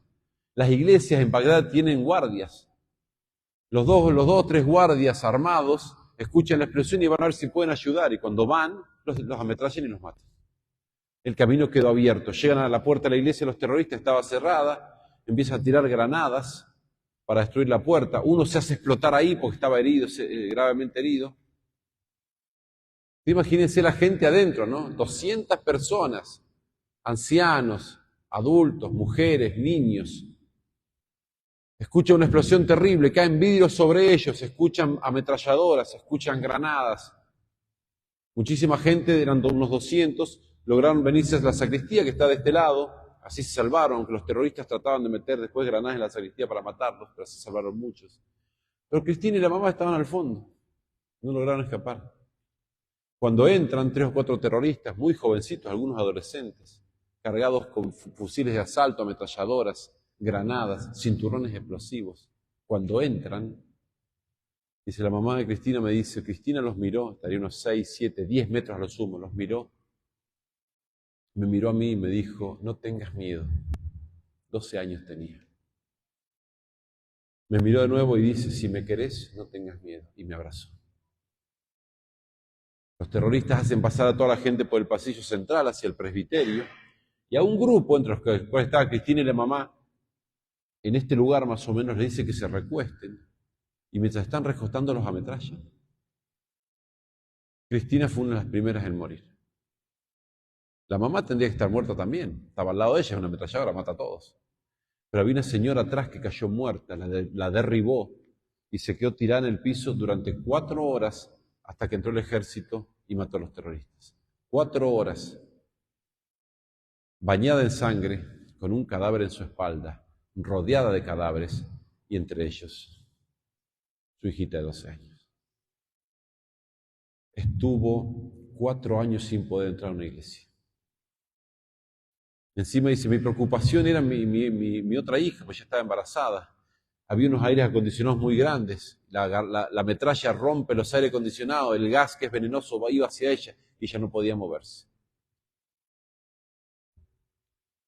Las iglesias en Bagdad tienen guardias. Los dos o 3 guardias armados escuchan la explosión y van a ver si pueden ayudar. Y cuando van, los ametrallan y los matan. El camino quedó abierto. Llegan a la puerta de la iglesia, los terroristas, estaba cerrada. Empiezan a tirar granadas para destruir la puerta. Uno se hace explotar ahí porque estaba herido, gravemente herido. Imagínense la gente adentro, ¿no? 200 personas, ancianos, adultos, mujeres, niños. Escuchan una explosión terrible, caen vidrios sobre ellos, se escuchan ametralladoras, se escuchan granadas. Muchísima gente, eran unos 200, lograron venirse a la sacristía que está de este lado, así se salvaron, aunque los terroristas trataban de meter después granadas en la sacristía para matarlos, pero se salvaron muchos. Pero Cristina y la mamá estaban al fondo, no lograron escapar. Cuando entran 3 o 4 terroristas, muy jovencitos, algunos adolescentes, cargados con fusiles de asalto, ametralladoras, granadas, cinturones explosivos. Cuando entran, dice la mamá de Cristina, me dice, Cristina los miró, estaría unos 6, 7, 10 metros a lo sumo, los miró. Me miró a mí y me dijo, no tengas miedo. 12 años tenía. Me miró de nuevo y dice, si me querés, no tengas miedo. Y me abrazó. Los terroristas hacen pasar a toda la gente por el pasillo central hacia el presbiterio y a un grupo, entre los cuales estaba Cristina y la mamá, en este lugar más o menos le dice que se recuesten y mientras están recostando los ametrallan. Cristina fue una de las primeras en morir. La mamá tendría que estar muerta también. Estaba al lado de ella, es una ametralladora, mata a todos. Pero había una señora atrás que cayó muerta, la derribó y se quedó tirada en el piso durante 4 horas hasta que entró el ejército y mató a los terroristas. 4 horas, bañada en sangre, con un cadáver en su espalda, rodeada de cadáveres y entre ellos su hijita de 12 años. Estuvo 4 años sin poder entrar a una iglesia. Encima dice, mi preocupación era mi otra hija, pues ya estaba embarazada. Había unos aires acondicionados muy grandes. La metralla rompe los aires acondicionados, el gas que es venenoso iba hacia ella y ella no podía moverse.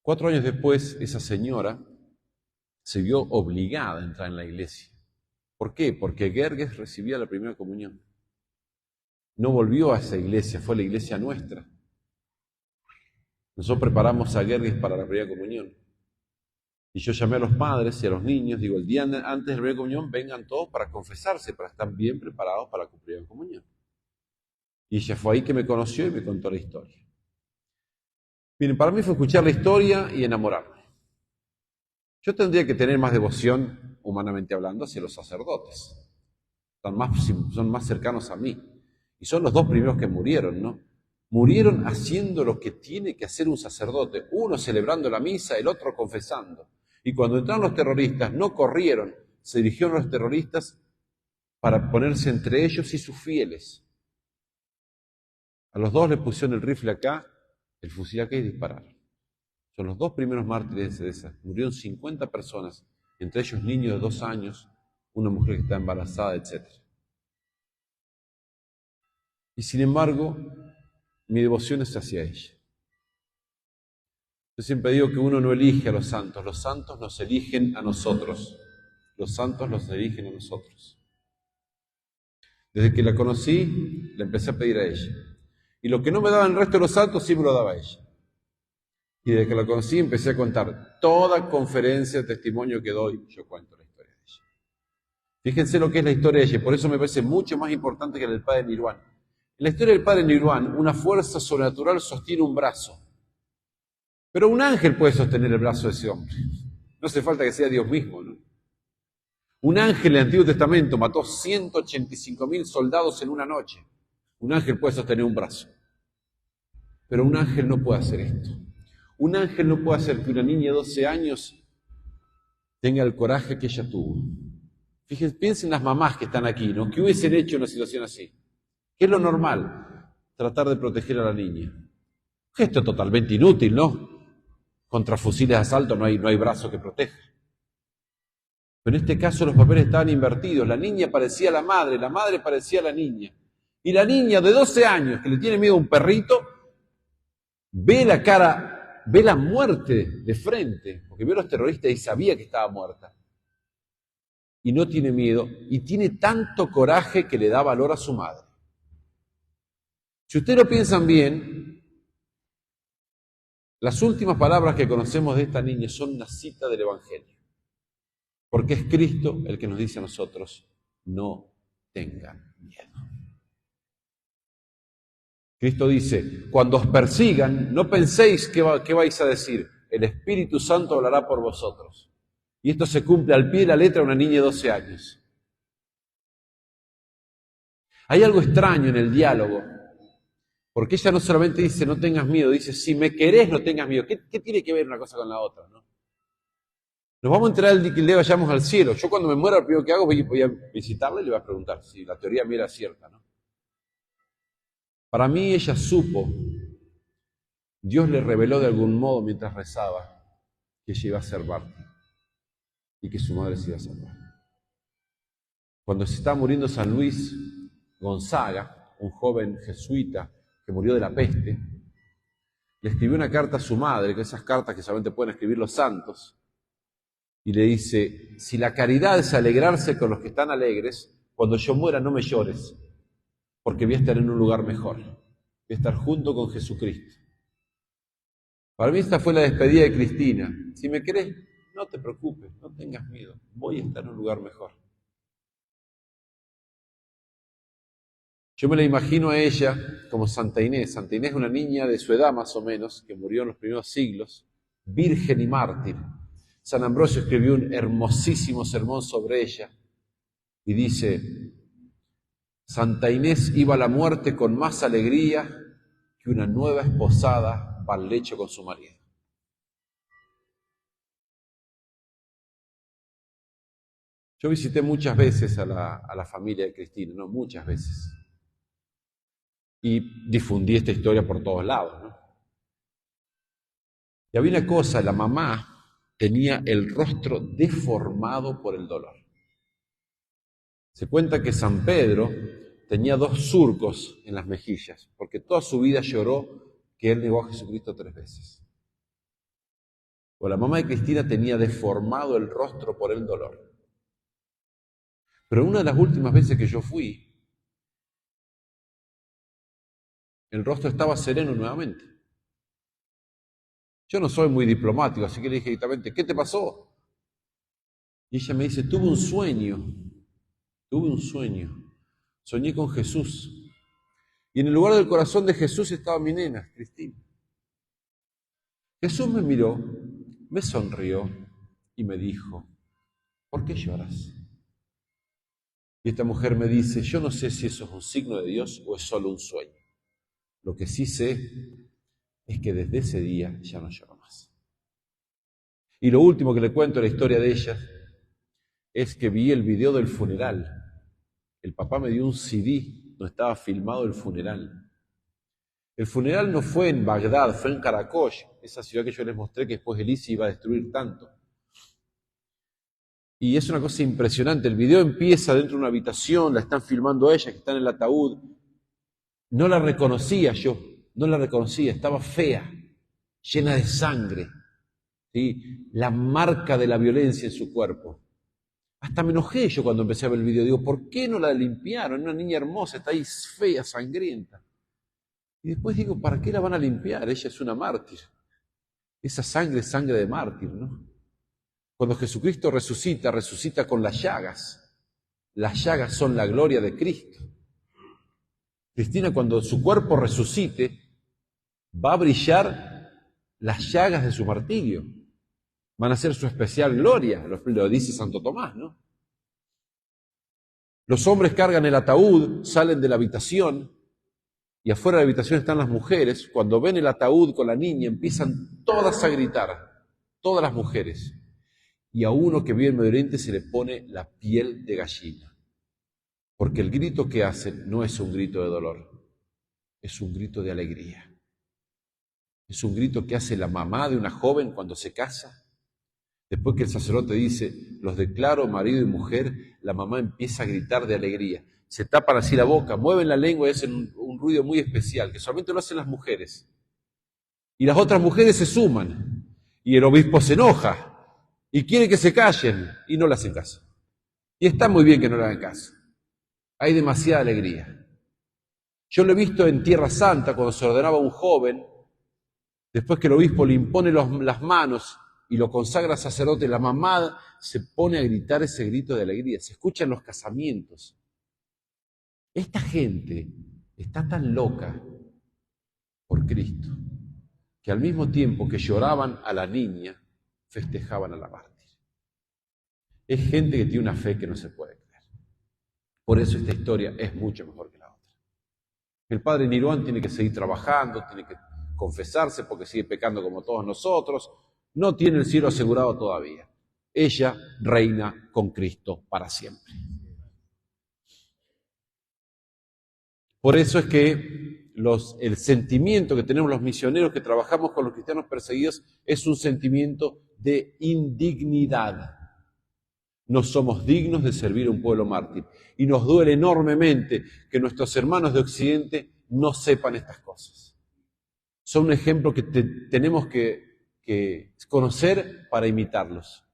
4 años después, esa señora se vio obligada a entrar en la iglesia. ¿Por qué? Porque Gerges recibía la primera comunión. No volvió a esa iglesia, fue la iglesia nuestra. Nosotros preparamos a Gerges para la primera comunión. Y yo llamé a los padres y a los niños, digo, el día antes de la primera comunión vengan todos para confesarse, para estar bien preparados para la primera comunión. Y ella fue ahí que me conoció y me contó la historia. Miren, para mí fue escuchar la historia y enamorarme. Yo tendría que tener más devoción, humanamente hablando, hacia los sacerdotes. Son más cercanos a mí. Y son los 2 primeros que murieron, ¿no? Murieron haciendo lo que tiene que hacer un sacerdote. Uno celebrando la misa, el otro confesando. Y cuando entraron los terroristas, no corrieron, se dirigieron a los terroristas para ponerse entre ellos y sus fieles. A los 2 les pusieron el rifle acá, el fusil acá y dispararon. Son los 2 primeros mártires de esa. Murieron 50 personas, entre ellos niños de 2 años, una mujer que está embarazada, etc. Y sin embargo, mi devoción es hacia ella. Yo siempre digo que uno no elige a los santos nos eligen a nosotros. Los santos los eligen a nosotros. Desde que la conocí, le empecé a pedir a ella. Y lo que no me daba el resto de los santos, sí me lo daba a ella. Y desde que la conocí, empecé a contar toda conferencia de testimonio que doy, yo cuento la historia de ella. Fíjense lo que es la historia de ella, y por eso me parece mucho más importante que la del padre Nirván. En la historia del padre Nirván, una fuerza sobrenatural sostiene un brazo. Pero un ángel puede sostener el brazo de ese hombre. No hace falta que sea Dios mismo, ¿no? Un ángel en el Antiguo Testamento mató 185.000 soldados en una noche. Un ángel puede sostener un brazo. Pero un ángel no puede hacer esto. Un ángel no puede hacer que una niña de 12 años tenga el coraje que ella tuvo. Fíjense, piensen las mamás que están aquí, ¿no? ¿Qué hubiesen hecho en una situación así? ¿Qué es lo normal? Tratar de proteger a la niña. Gesto totalmente inútil, ¿no? Contra fusiles de asalto no hay brazo que proteja. Pero en este caso los papeles estaban invertidos. La niña parecía la madre parecía la niña. Y la niña de 12 años, que le tiene miedo a un perrito, ve la cara, ve la muerte de frente, porque vio a los terroristas y sabía que estaba muerta. Y no tiene miedo, y tiene tanto coraje que le da valor a su madre. Si ustedes lo piensan bien, las últimas palabras que conocemos de esta niña son una cita del Evangelio. Porque es Cristo el que nos dice a nosotros, no tengan miedo. Cristo dice, cuando os persigan, no penséis qué vais a decir. El Espíritu Santo hablará por vosotros. Y esto se cumple al pie de la letra de una niña de 12 años. Hay algo extraño en el diálogo. Porque ella no solamente dice, no tengas miedo, dice, si me querés, no tengas miedo. ¿Qué tiene que ver una cosa con la otra, no? Nos vamos a enterar el día que vayamos al cielo. Yo cuando me muera, lo primero que hago, voy a visitarla y le voy a preguntar si la teoría mía era cierta, ¿no? Para mí ella supo, Dios le reveló de algún modo mientras rezaba que ella iba a ser mártir y que su madre se iba a salvar. Cuando se estaba muriendo San Luis Gonzaga, un joven jesuita que murió de la peste, le escribió una carta a su madre, que esas cartas que solamente pueden escribir los santos, y le dice, si la caridad es alegrarse con los que están alegres, cuando yo muera no me llores, porque voy a estar en un lugar mejor, voy a estar junto con Jesucristo. Para mí esta fue la despedida de Cristina. Si me querés, no te preocupes, no tengas miedo, voy a estar en un lugar mejor. Yo me la imagino a ella como Santa Inés. Santa Inés es una niña de su edad más o menos, que murió en los primeros siglos, virgen y mártir. San Ambrosio escribió un hermosísimo sermón sobre ella y dice, Santa Inés iba a la muerte con más alegría que una nueva esposada va al lecho con su marido. Yo visité muchas veces a la familia de Cristina, no muchas veces, y difundí esta historia por todos lados, ¿no? Y había una cosa, la mamá tenía el rostro deformado por el dolor. Se cuenta que San Pedro tenía 2 surcos en las mejillas, porque toda su vida lloró que él negó a Jesucristo 3 veces. O la mamá de Cristina tenía deformado el rostro por el dolor. Pero una de las últimas veces que yo fui, el rostro estaba sereno nuevamente. Yo no soy muy diplomático, así que le dije directamente, ¿qué te pasó? Y ella me dice, tuve un sueño, soñé con Jesús. Y en el lugar del corazón de Jesús estaba mi nena, Cristina. Jesús me miró, me sonrió y me dijo, ¿por qué lloras? Y esta mujer me dice, yo no sé si eso es un signo de Dios o es solo un sueño. Lo que sí sé es que desde ese día ya no lloro más. Y lo último que le cuento de la historia de ella es que vi el video del funeral. El papá me dio un CD donde estaba filmado el funeral. El funeral no fue en Bagdad, fue en Caracol, esa ciudad que yo les mostré que después el ISIS iba a destruir tanto. Y es una cosa impresionante. El video empieza dentro de una habitación, la están filmando a ella, que está en el ataúd. No la reconocía yo, no la reconocía, estaba fea, llena de sangre, ¿sí? La marca de la violencia en su cuerpo. Hasta me enojé yo cuando empecé a ver el video. Digo, ¿por qué no la limpiaron? Una niña hermosa, está ahí fea, sangrienta. Y después digo, ¿para qué la van a limpiar? Ella es una mártir. Esa sangre es sangre de mártir, ¿no? Cuando Jesucristo resucita, resucita con las llagas. Las llagas son la gloria de Cristo. Cristina, cuando su cuerpo resucite, va a brillar las llagas de su martirio. Van a ser su especial gloria, lo dice Santo Tomás, ¿no? Los hombres cargan el ataúd, salen de la habitación, y afuera de la habitación están las mujeres. Cuando ven el ataúd con la niña, empiezan todas a gritar, todas las mujeres. Y a uno que vive en Medio Oriente se le pone la piel de gallina. Porque el grito que hacen no es un grito de dolor, es un grito de alegría. Es un grito que hace la mamá de una joven cuando se casa. Después que el sacerdote dice, los declaro marido y mujer, la mamá empieza a gritar de alegría. Se tapan así la boca, mueven la lengua y hacen un ruido muy especial, que solamente lo hacen las mujeres. Y las otras mujeres se suman. Y el obispo se enoja y quiere que se callen y no le hacen caso. Y está muy bien que no le hagan caso. Hay demasiada alegría. Yo lo he visto en Tierra Santa cuando se ordenaba un joven, después que el obispo le impone las manos y lo consagra sacerdote, la mamá se pone a gritar ese grito de alegría. Se escucha en los casamientos. Esta gente está tan loca por Cristo que al mismo tiempo que lloraban a la niña, festejaban a la mártir. Es gente que tiene una fe que no se puede creer. Por eso esta historia es mucho mejor que la otra. El padre Nirván tiene que seguir trabajando, tiene que confesarse porque sigue pecando como todos nosotros, no tiene el cielo asegurado todavía. Ella reina con Cristo para siempre. Por eso es que el sentimiento que tenemos los misioneros que trabajamos con los cristianos perseguidos es un sentimiento de indignidad. No somos dignos de servir a un pueblo mártir. Y nos duele enormemente que nuestros hermanos de Occidente no sepan estas cosas. Son un ejemplo que tenemos que conocer para imitarlos.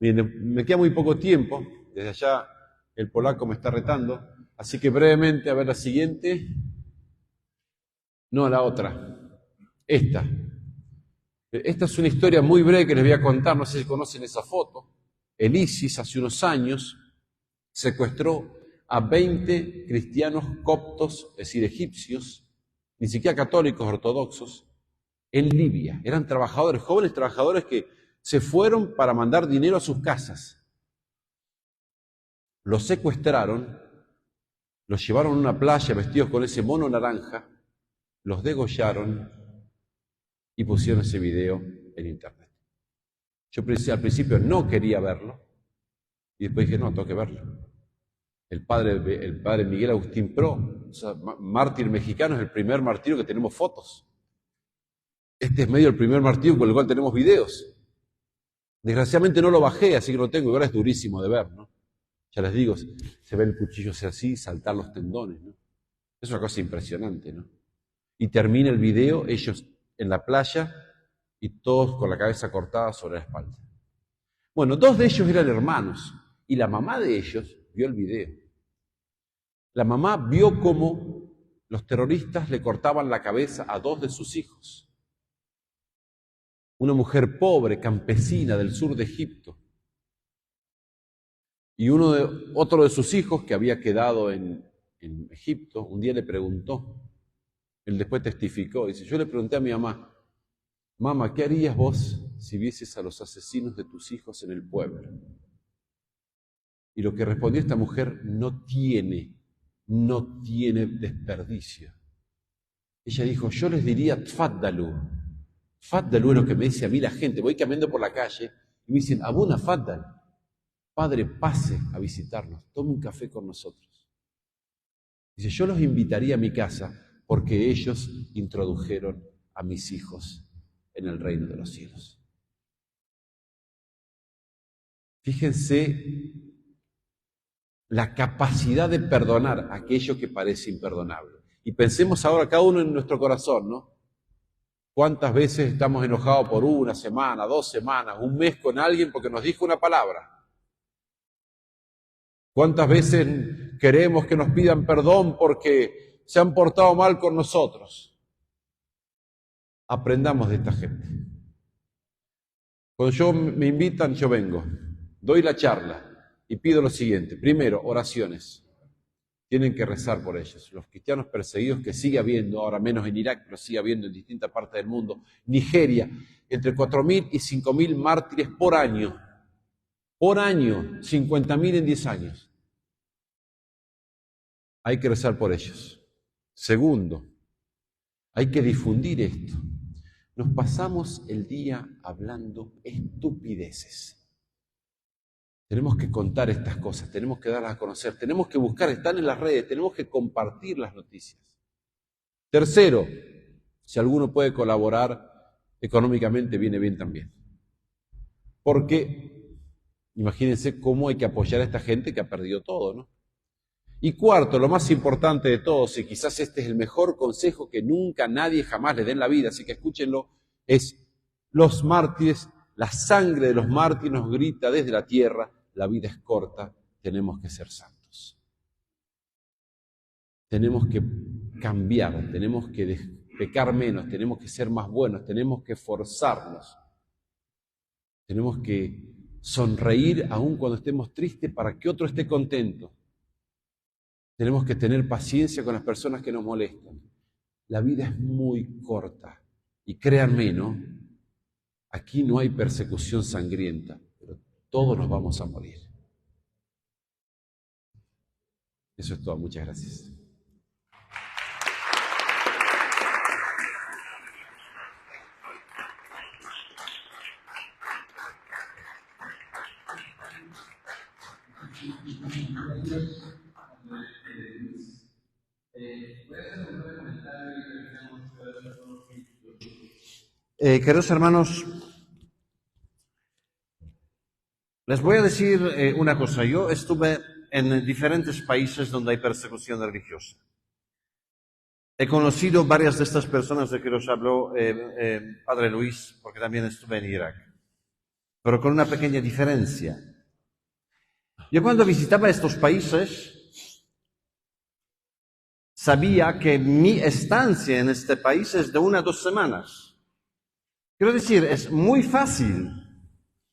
Miren, me queda muy poco tiempo, desde allá el polaco me está retando, así que brevemente, a ver la siguiente. No, la otra. Esta. Esta es una historia muy breve que les voy a contar, no sé si conocen esa foto. El ISIS hace unos años secuestró a 20 cristianos coptos, es decir, egipcios, ni siquiera católicos ortodoxos, en Libia. Eran trabajadores, jóvenes trabajadores que se fueron para mandar dinero a sus casas. Los secuestraron, los llevaron a una playa vestidos con ese mono naranja, los degollaron y pusieron ese video en internet. Yo al principio no quería verlo y después dije, no, tengo que verlo. El padre Miguel Agustín Pro, o sea, mártir mexicano, es el primer martirio que tenemos fotos. Este es medio el primer martirio con el cual tenemos videos. Desgraciadamente no lo bajé, así que lo tengo, y ahora es durísimo de ver, ¿no? Ya les digo, se ve el cuchillo hacer así, saltar los tendones, ¿no? Es una cosa impresionante, ¿no? Y termina el video, ellos en la playa y todos con la cabeza cortada sobre la espalda. Bueno, 2 de ellos eran hermanos y la mamá de ellos vio el video. La mamá vio cómo los terroristas le cortaban la cabeza a 2 de sus hijos. Una mujer pobre, campesina del sur de Egipto. Y otro de sus hijos que había quedado en Egipto, un día le preguntó, él después testificó, dice, yo le pregunté a mi mamá, mamá, ¿qué harías vos si vieses a los asesinos de tus hijos en el pueblo? Y lo que respondió esta mujer no tiene desperdicio. Ella dijo, yo les diría tfaddalu. Tfaddalu es lo que me dice a mí la gente. Voy caminando por la calle y me dicen, abuna faddal. Padre, pase a visitarnos, tome un café con nosotros. Dice, yo los invitaría a mi casa porque ellos introdujeron a mis hijos en el reino de los cielos. Fíjense la capacidad de perdonar aquello que parece imperdonable. Y pensemos ahora cada uno en nuestro corazón, ¿no? ¿Cuántas veces estamos enojados por 1 semana, 2 semanas, 1 mes con alguien porque nos dijo una palabra? ¿Cuántas veces queremos que nos pidan perdón porque se han portado mal con nosotros? Aprendamos de esta gente. Cuando me invitan, yo vengo, doy la charla y pido lo siguiente. Primero, oraciones. Tienen que rezar por ellos. Los cristianos perseguidos que sigue habiendo, ahora menos en Irak, pero sigue habiendo en distintas partes del mundo. Nigeria, entre 4.000 y 5.000 mártires por año. Por año, 50.000 en 10 años. Hay que rezar por ellos. Segundo, hay que difundir esto. Nos pasamos el día hablando estupideces. Tenemos que contar estas cosas, tenemos que darlas a conocer, tenemos que buscar, están en las redes, tenemos que compartir las noticias. Tercero, si alguno puede colaborar económicamente, viene bien también. Porque imagínense cómo hay que apoyar a esta gente que ha perdido todo, ¿no? Y cuarto, lo más importante de todos, y quizás este es el mejor consejo que nunca nadie jamás les dé en la vida, así que escúchenlo, es los mártires, la sangre de los mártires nos grita desde la tierra, la vida es corta, tenemos que ser santos. Tenemos que cambiar, tenemos que pecar menos, tenemos que ser más buenos, tenemos que esforzarnos. Tenemos que sonreír aun cuando estemos tristes para que otro esté contento. Tenemos que tener paciencia con las personas que nos molestan. La vida es muy corta y créanme, ¿no? Aquí no hay persecución sangrienta, pero todos nos vamos a morir. Eso es todo. Muchas gracias. Queridos hermanos, les voy a decir una cosa. Yo estuve en diferentes países donde hay persecución religiosa. He conocido varias de estas personas de que nos habló Padre Luis, porque también estuve en Irak. pero con una pequeña diferencia. Yo cuando visitaba estos países, sabía que mi estancia en este país es de 1 a 2 semanas. Quiero decir, es muy fácil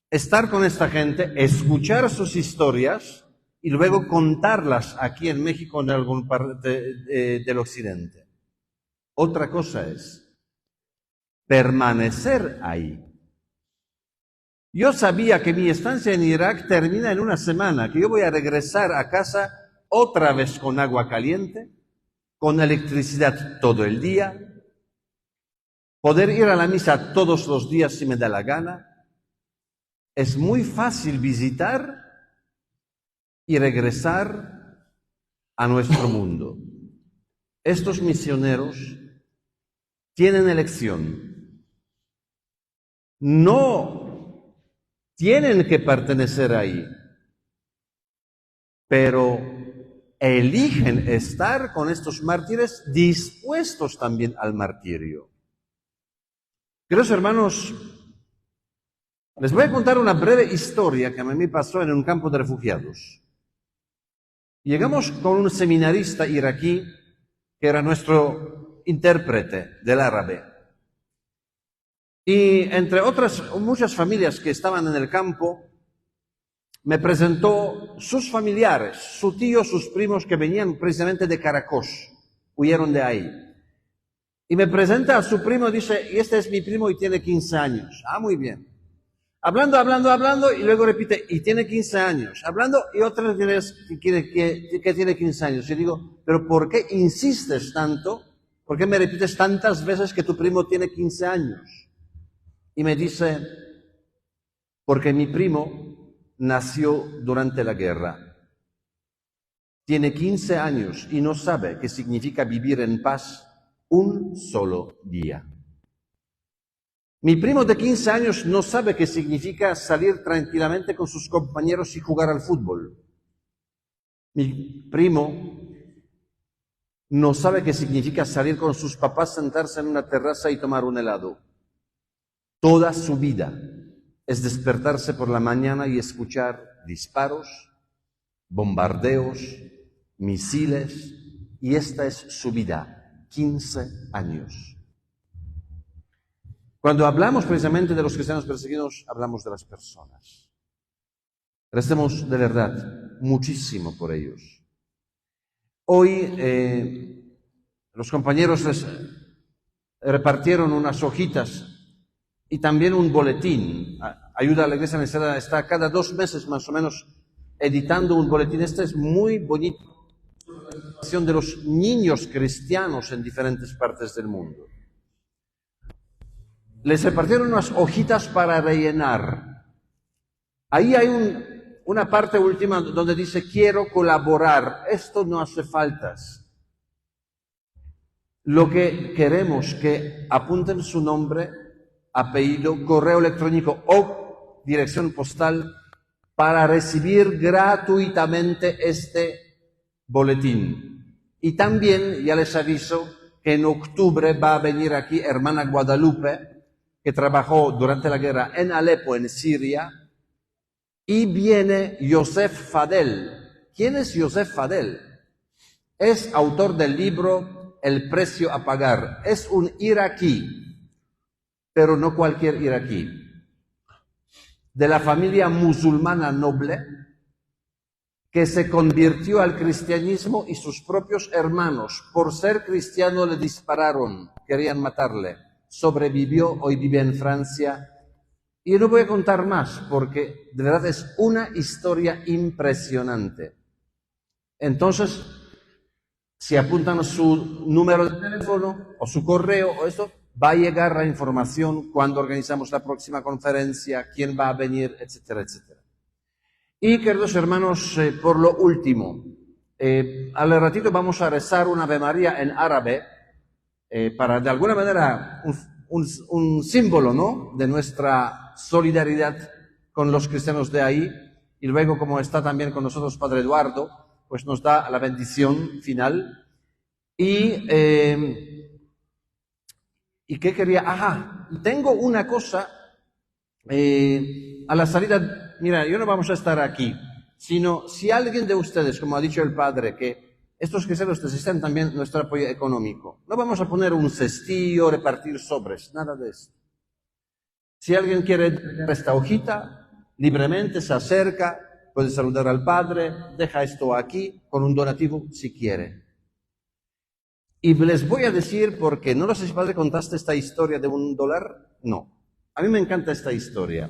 estar con esta gente, escuchar sus historias y luego contarlas aquí en México, en alguna parte del occidente. Otra cosa es permanecer ahí. Yo sabía que mi estancia en Irak termina en 1 semana, que yo voy a regresar a casa otra vez con agua caliente, con electricidad todo el día, poder ir a la misa todos los días si me da la gana. Es muy fácil visitar y regresar a nuestro mundo. Estos misioneros tienen elección. No tienen que pertenecer ahí, pero eligen estar con estos mártires dispuestos también al martirio. Queridos hermanos, les voy a contar una breve historia que a mí me pasó en un campo de refugiados. Llegamos con un seminarista iraquí que era nuestro intérprete del árabe. Y entre otras muchas familias que estaban en el campo, me presentó sus familiares, su tío, sus primos que venían precisamente de Caracos, huyeron de ahí. Y me presenta a su primo y dice, y este es mi primo y tiene 15 años. Ah, muy bien. Hablando, y luego repite, y tiene 15 años. Hablando, y otra vez que tiene 15 años. Y digo, pero ¿por qué insistes tanto? ¿Por qué me repites tantas veces que tu primo tiene 15 años? Y me dice, porque mi primo nació durante la guerra. Tiene 15 años y no sabe qué significa vivir en paz un solo día. Mi primo de 15 años no sabe qué significa salir tranquilamente con sus compañeros y jugar al fútbol. Mi primo no sabe qué significa salir con sus papás, sentarse en una terraza y tomar un helado. Toda su vida es despertarse por la mañana y escuchar disparos, bombardeos, misiles, y esta es su vida, 15 años. Cuando hablamos precisamente de los cristianos perseguidos, hablamos de las personas. Recemos de verdad muchísimo por ellos. Hoy los compañeros les repartieron unas hojitas y también un boletín. Ayuda a la Iglesia Necesitada está cada 2 meses más o menos editando un boletín. Este es muy bonito. La situación de los niños cristianos en diferentes partes del mundo. Les repartieron unas hojitas para rellenar. Ahí hay una parte última donde dice, quiero colaborar. Esto no hace faltas. Lo que queremos que apunten su nombre, apellido, correo electrónico o dirección postal para recibir gratuitamente este boletín. Y también ya les aviso que en octubre va a venir aquí hermana Guadalupe, que trabajó durante la guerra en Alepo, en Siria, y viene Yosef Fadel. ¿Quién es Yosef Fadel? Es autor del libro El precio a pagar. Es un iraquí, pero no cualquier iraquí, de la familia musulmana noble, que se convirtió al cristianismo y sus propios hermanos, por ser cristiano, le dispararon, querían matarle. Sobrevivió, hoy vive en Francia. Y no voy a contar más, porque de verdad es una historia impresionante. Entonces, si apuntan su número de teléfono o su correo o eso, va a llegar la información cuando organizamos la próxima conferencia, quién va a venir, etcétera, etcétera. Y queridos hermanos, por lo último, al ratito vamos a rezar una Ave María en árabe, para de alguna manera un símbolo, ¿no?, de nuestra solidaridad con los cristianos de ahí. Y luego, como está también con nosotros Padre Eduardo, pues nos da la bendición final. ¿Y qué quería? Ajá, tengo una cosa a la salida, mira, yo no vamos a estar aquí, sino si alguien de ustedes, como ha dicho el padre, que estos cristianos necesitan también nuestro apoyo económico, no vamos a poner un cestillo, repartir sobres, nada de esto. Si alguien quiere esta hojita, libremente se acerca, puede saludar al padre, deja esto aquí con un donativo si quiere. Y les voy a decir, porque no lo sé si padre contaste esta historia de $1, no. A mí me encanta esta historia,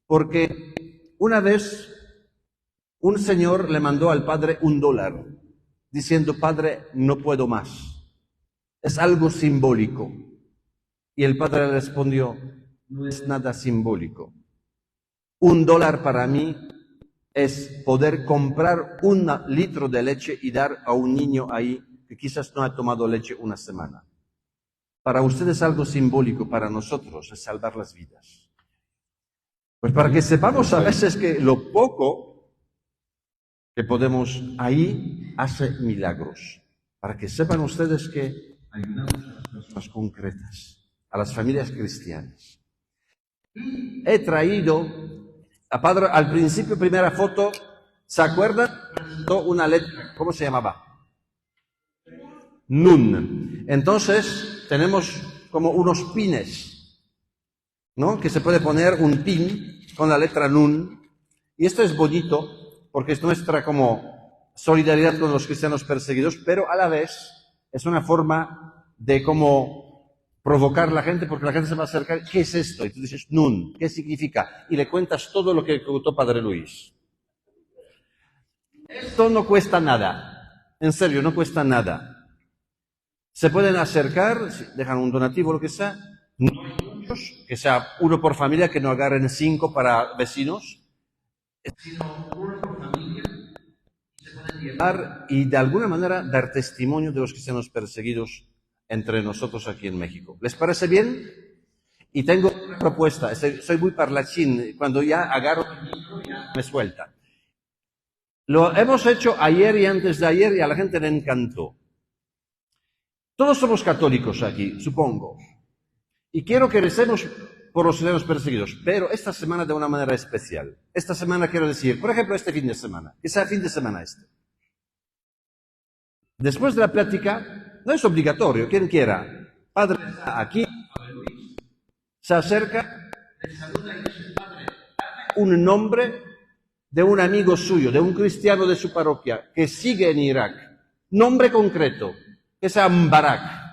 porque una vez un señor le mandó al padre $1, diciendo, padre, no puedo más. Es algo simbólico. Y el padre le respondió, no es nada simbólico. $1 para mí es poder comprar 1 litro de leche y dar a un niño ahí que quizás no ha tomado leche una semana. Para ustedes es algo simbólico, para nosotros es salvar las vidas. Pues para que sepamos a veces que lo poco que podemos ahí hace milagros. Para que sepan ustedes que ayudamos a las personas concretas, a las familias cristianas. He traído, a padre, al principio, primera foto, ¿se acuerdan? Una letra, ¿cómo se llamaba? Nun. Entonces, tenemos como unos pines, ¿no? Que se puede poner un pin con la letra Nun. Y esto es bonito, porque es nuestra como solidaridad con los cristianos perseguidos, pero a la vez es una forma de como provocar a la gente, porque la gente se va a acercar. ¿Qué es esto? Y tú dices, Nun, ¿qué significa? Y le cuentas todo lo que contó Padre Luis. Esto no cuesta nada. En serio, no cuesta nada. Se pueden acercar, dejan un donativo, lo que sea. No hay muchos, que sea uno por familia, que no agarren 5 para vecinos. Sino uno por familia. Se pueden llevar y de alguna manera dar testimonio de los cristianos perseguidos entre nosotros aquí en México. ¿Les parece bien? Y tengo una propuesta. Soy muy parlachín. Cuando ya agarro el micro, ya me suelta. Lo hemos hecho ayer y antes de ayer y a la gente le encantó. Todos somos católicos aquí, supongo. Y quiero que recemos por los cristianos perseguidos, pero esta semana de una manera especial. Esta semana quiero decir, por ejemplo, este fin de semana, que sea fin de semana este. Después de la plática, no es obligatorio, quien quiera. Padre está aquí, se acerca, le saluda y dice, padre, un nombre de un amigo suyo, de un cristiano de su parroquia, que sigue en Irak. Nombre concreto, que sea Mbarak.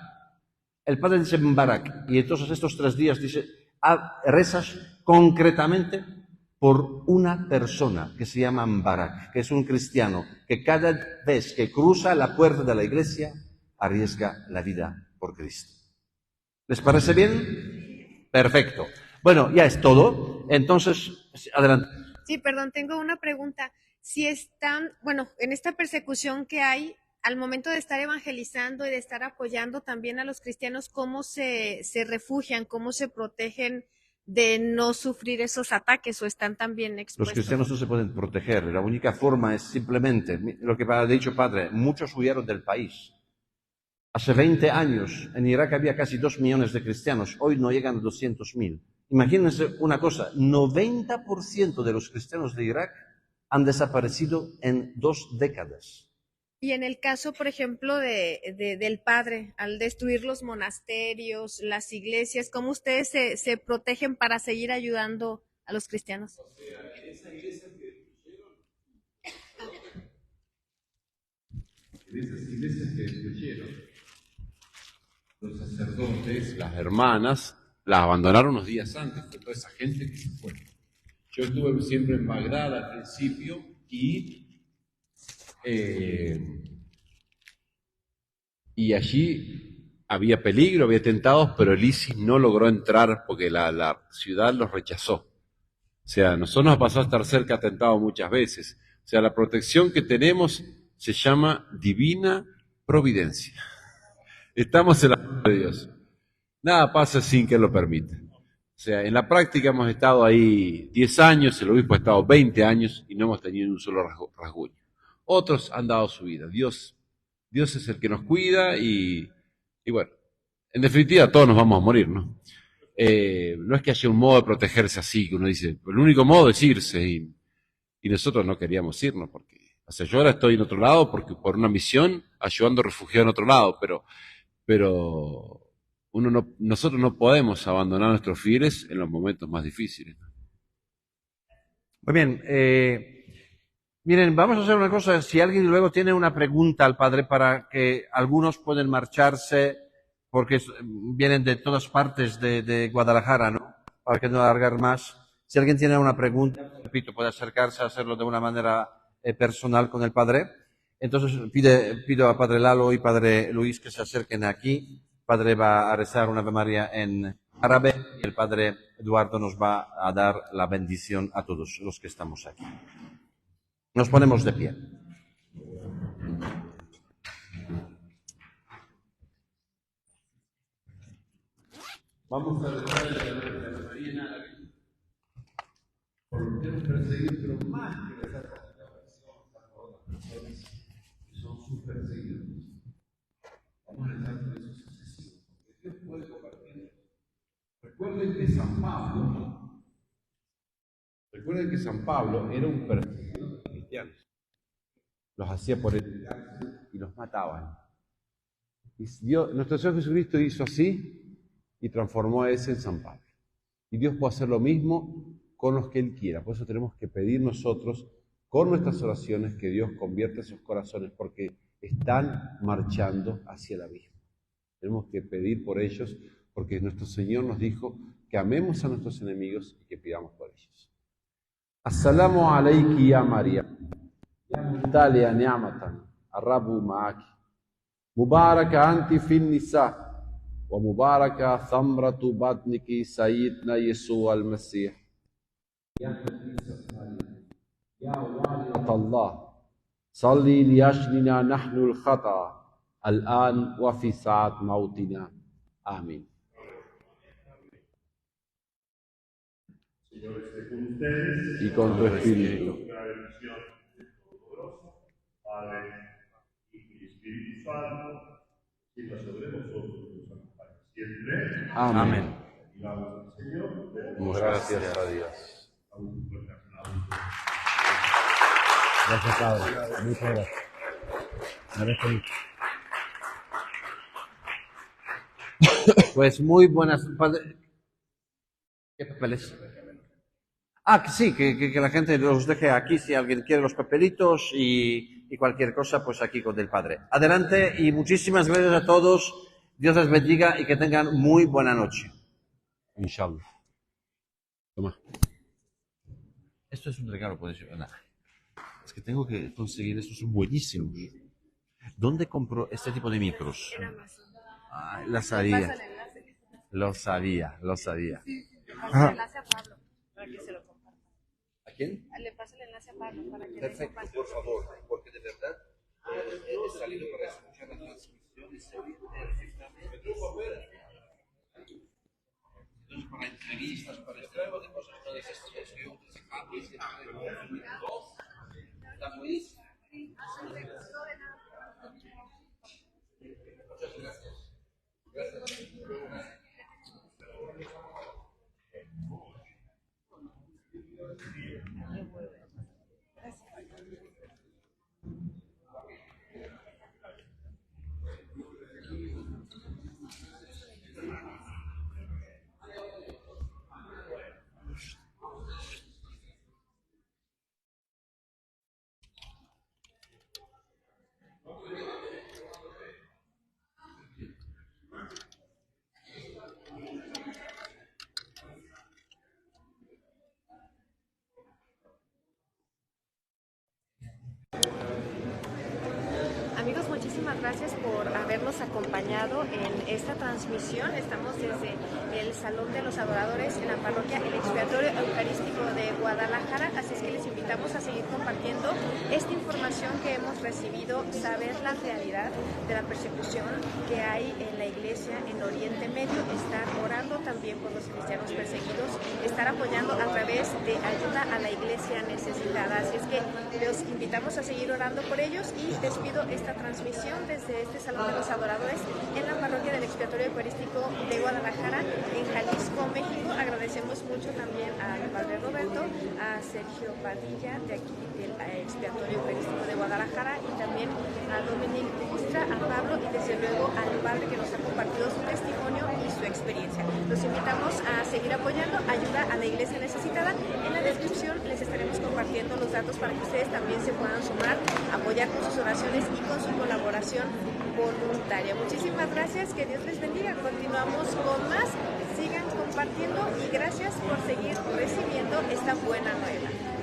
El padre dice Mbarak, y entonces estos 3 días dice, rezas concretamente por una persona que se llama Mbarak, que es un cristiano, que cada vez que cruza la puerta de la iglesia, arriesga la vida por Cristo. ¿Les parece bien? Perfecto. Bueno, ya es todo. Entonces, adelante. Sí, perdón, tengo una pregunta. Si están, bueno, en esta persecución que hay, al momento de estar evangelizando y de estar apoyando también a los cristianos, ¿cómo se refugian, cómo se protegen de no sufrir esos ataques o están también expuestos? Los cristianos no se pueden proteger. La única forma es simplemente, lo que ha dicho padre, muchos huyeron del país. Hace 20 años en Irak había casi 2 millones de cristianos, hoy no llegan a 200.000. Imagínense una cosa, 90% de los cristianos de Irak han desaparecido en 2 décadas. Y en el caso, por ejemplo, del padre, al destruir los monasterios, las iglesias, ¿cómo ustedes se protegen para seguir ayudando a los cristianos? En esas iglesias que destruyeron, los sacerdotes, las hermanas, las abandonaron unos días antes, de toda esa gente que se fue. Yo estuve siempre en Bagdad al principio y allí había peligro, había atentados, pero el ISIS no logró entrar porque la ciudad los rechazó. O sea, nosotros nos ha pasado a estar cerca de atentados muchas veces. O sea, la protección que tenemos se llama divina providencia. Estamos en la mano de Dios. Nada pasa sin que lo permita. O sea, en la práctica hemos estado ahí 10 años, el obispo ha estado 20 años y no hemos tenido un solo rasguño. Otros han dado su vida. Dios es el que nos cuida y bueno, en definitiva todos nos vamos a morir, ¿no? no es que haya un modo de protegerse así, que uno dice, el único modo es irse, y nosotros no queríamos irnos, porque, o sea, yo ahora estoy en otro lado porque por una misión, ayudando refugiados en otro lado, pero nosotros no podemos abandonar a nuestros fieles en los momentos más difíciles. Muy bien. Miren, vamos a hacer una cosa. Si alguien luego tiene una pregunta al padre para que algunos pueden marcharse, porque vienen de todas partes de Guadalajara, ¿no? Para que no alargar más. Si alguien tiene una pregunta, repito, puede acercarse a hacerlo de una manera personal con el padre. Entonces pido a padre Lalo y padre Luis que se acerquen aquí. El padre va a rezar una Ave María en árabe y el padre Eduardo nos va a dar la bendición a todos los que estamos aquí. Nos ponemos de pie. Vamos a rezar la Ave María en árabe. Por lo que hemos perseguido, pero más que rezar por la oración para todas las personas que son sus perseguidos. Vamos a rezar por esos asesinos, porque Dios puede compartir. Recuerden que San Pablo era un perseguidor de cristianos. Los hacía por el y los mataban. Y nuestro Señor Jesucristo hizo así y transformó a ese en San Pablo. Y Dios puede hacer lo mismo con los que Él quiera. Por eso tenemos que pedir nosotros, con nuestras oraciones, que Dios convierta sus corazones, porque están marchando hacia el abismo. Tenemos que pedir por ellos, porque nuestro Señor nos dijo que amemos a nuestros enemigos y que pidamos por ellos. Assalamu alayki ya María, ya mumtalia ni'matan, arrabu ma'aki, mubaraka anti fin nisa, wa mubaraka thamratu batniki sayyidna Yesu al-Masih. Ya María, ya walidat Allah, salli liyashnina nahnu al-khata, al-an wa fi sa'at mautina. Amén. Señor esté con ustedes Y con tu espíritu. la bendición del Todopoderoso, Padre, Hijo y Espíritu Santo, siga sobre nosotros y nos acompañe siempre. Amén. Vivamos al Señor. Muchas gracias a Dios. Gracias, Padre. Muchas gracias. Agradezco mucho. Pues muy buenas. Padre. ¿Qué papeles? Ah, sí, que la gente los deje aquí si alguien quiere los papelitos y cualquier cosa, pues aquí con el padre. Adelante y muchísimas gracias a todos. Dios les bendiga y que tengan muy buena noche. Inshallah. Toma. Esto es un regalo, puede ser. Es que tengo que conseguir estos, son buenísimos. ¿Dónde compro este tipo de micros? En Amazon. Ah, lo sabía. Le pasa el enlace. Lo sabía. Le pasa el enlace a Pablo para que se lo comparta. ¿A quién? Le pasa el enlace a Pablo para que Perfecto, por favor, porque de verdad he salido para escuchar la transmisión y se oye perfectamente. Entonces, para entrevistas, para este tipo de cosas, para desestresación, está buenísimo. Muchas gracias. Gracias. Amigos, muchísimas gracias por habernos acompañado en esta transmisión. Estamos desde el Salón de los Adoradores en la parroquia El Expiatorio Eucarístico de Guadalajara, así es que les invitamos a seguir compartiendo esta información que hemos recibido, saber la realidad de la persecución que hay en la iglesia en Oriente Medio, estar orando también por los cristianos perseguidos, estar apoyando a través de ayuda a la iglesia necesitada. Así es que los invitamos a seguir orando por ellos y despido esta transmisión desde este Salón de los Adoradores en la parroquia del Expiatorio Eucarístico de Guadalajara, en Jalisco, México. Agradecemos mucho también al Padre Roberto, a Sergio Padilla de aquí del Expiatorio Eucarístico de Guadalajara, y también a Dominic Dijkstra, a Pablo y desde luego al Padre que nos ha compartido su testimonio y su experiencia. Los invitamos a seguir apoyando ayuda a la Iglesia Necesitada. En la descripción les estaremos compartiendo los datos para que ustedes también se puedan sumar, apoyar con sus oraciones y con su colaboración voluntaria. Muchísimas gracias, que Dios les bendiga. Continuamos con más, sigan compartiendo y gracias por seguir recibiendo esta buena nueva.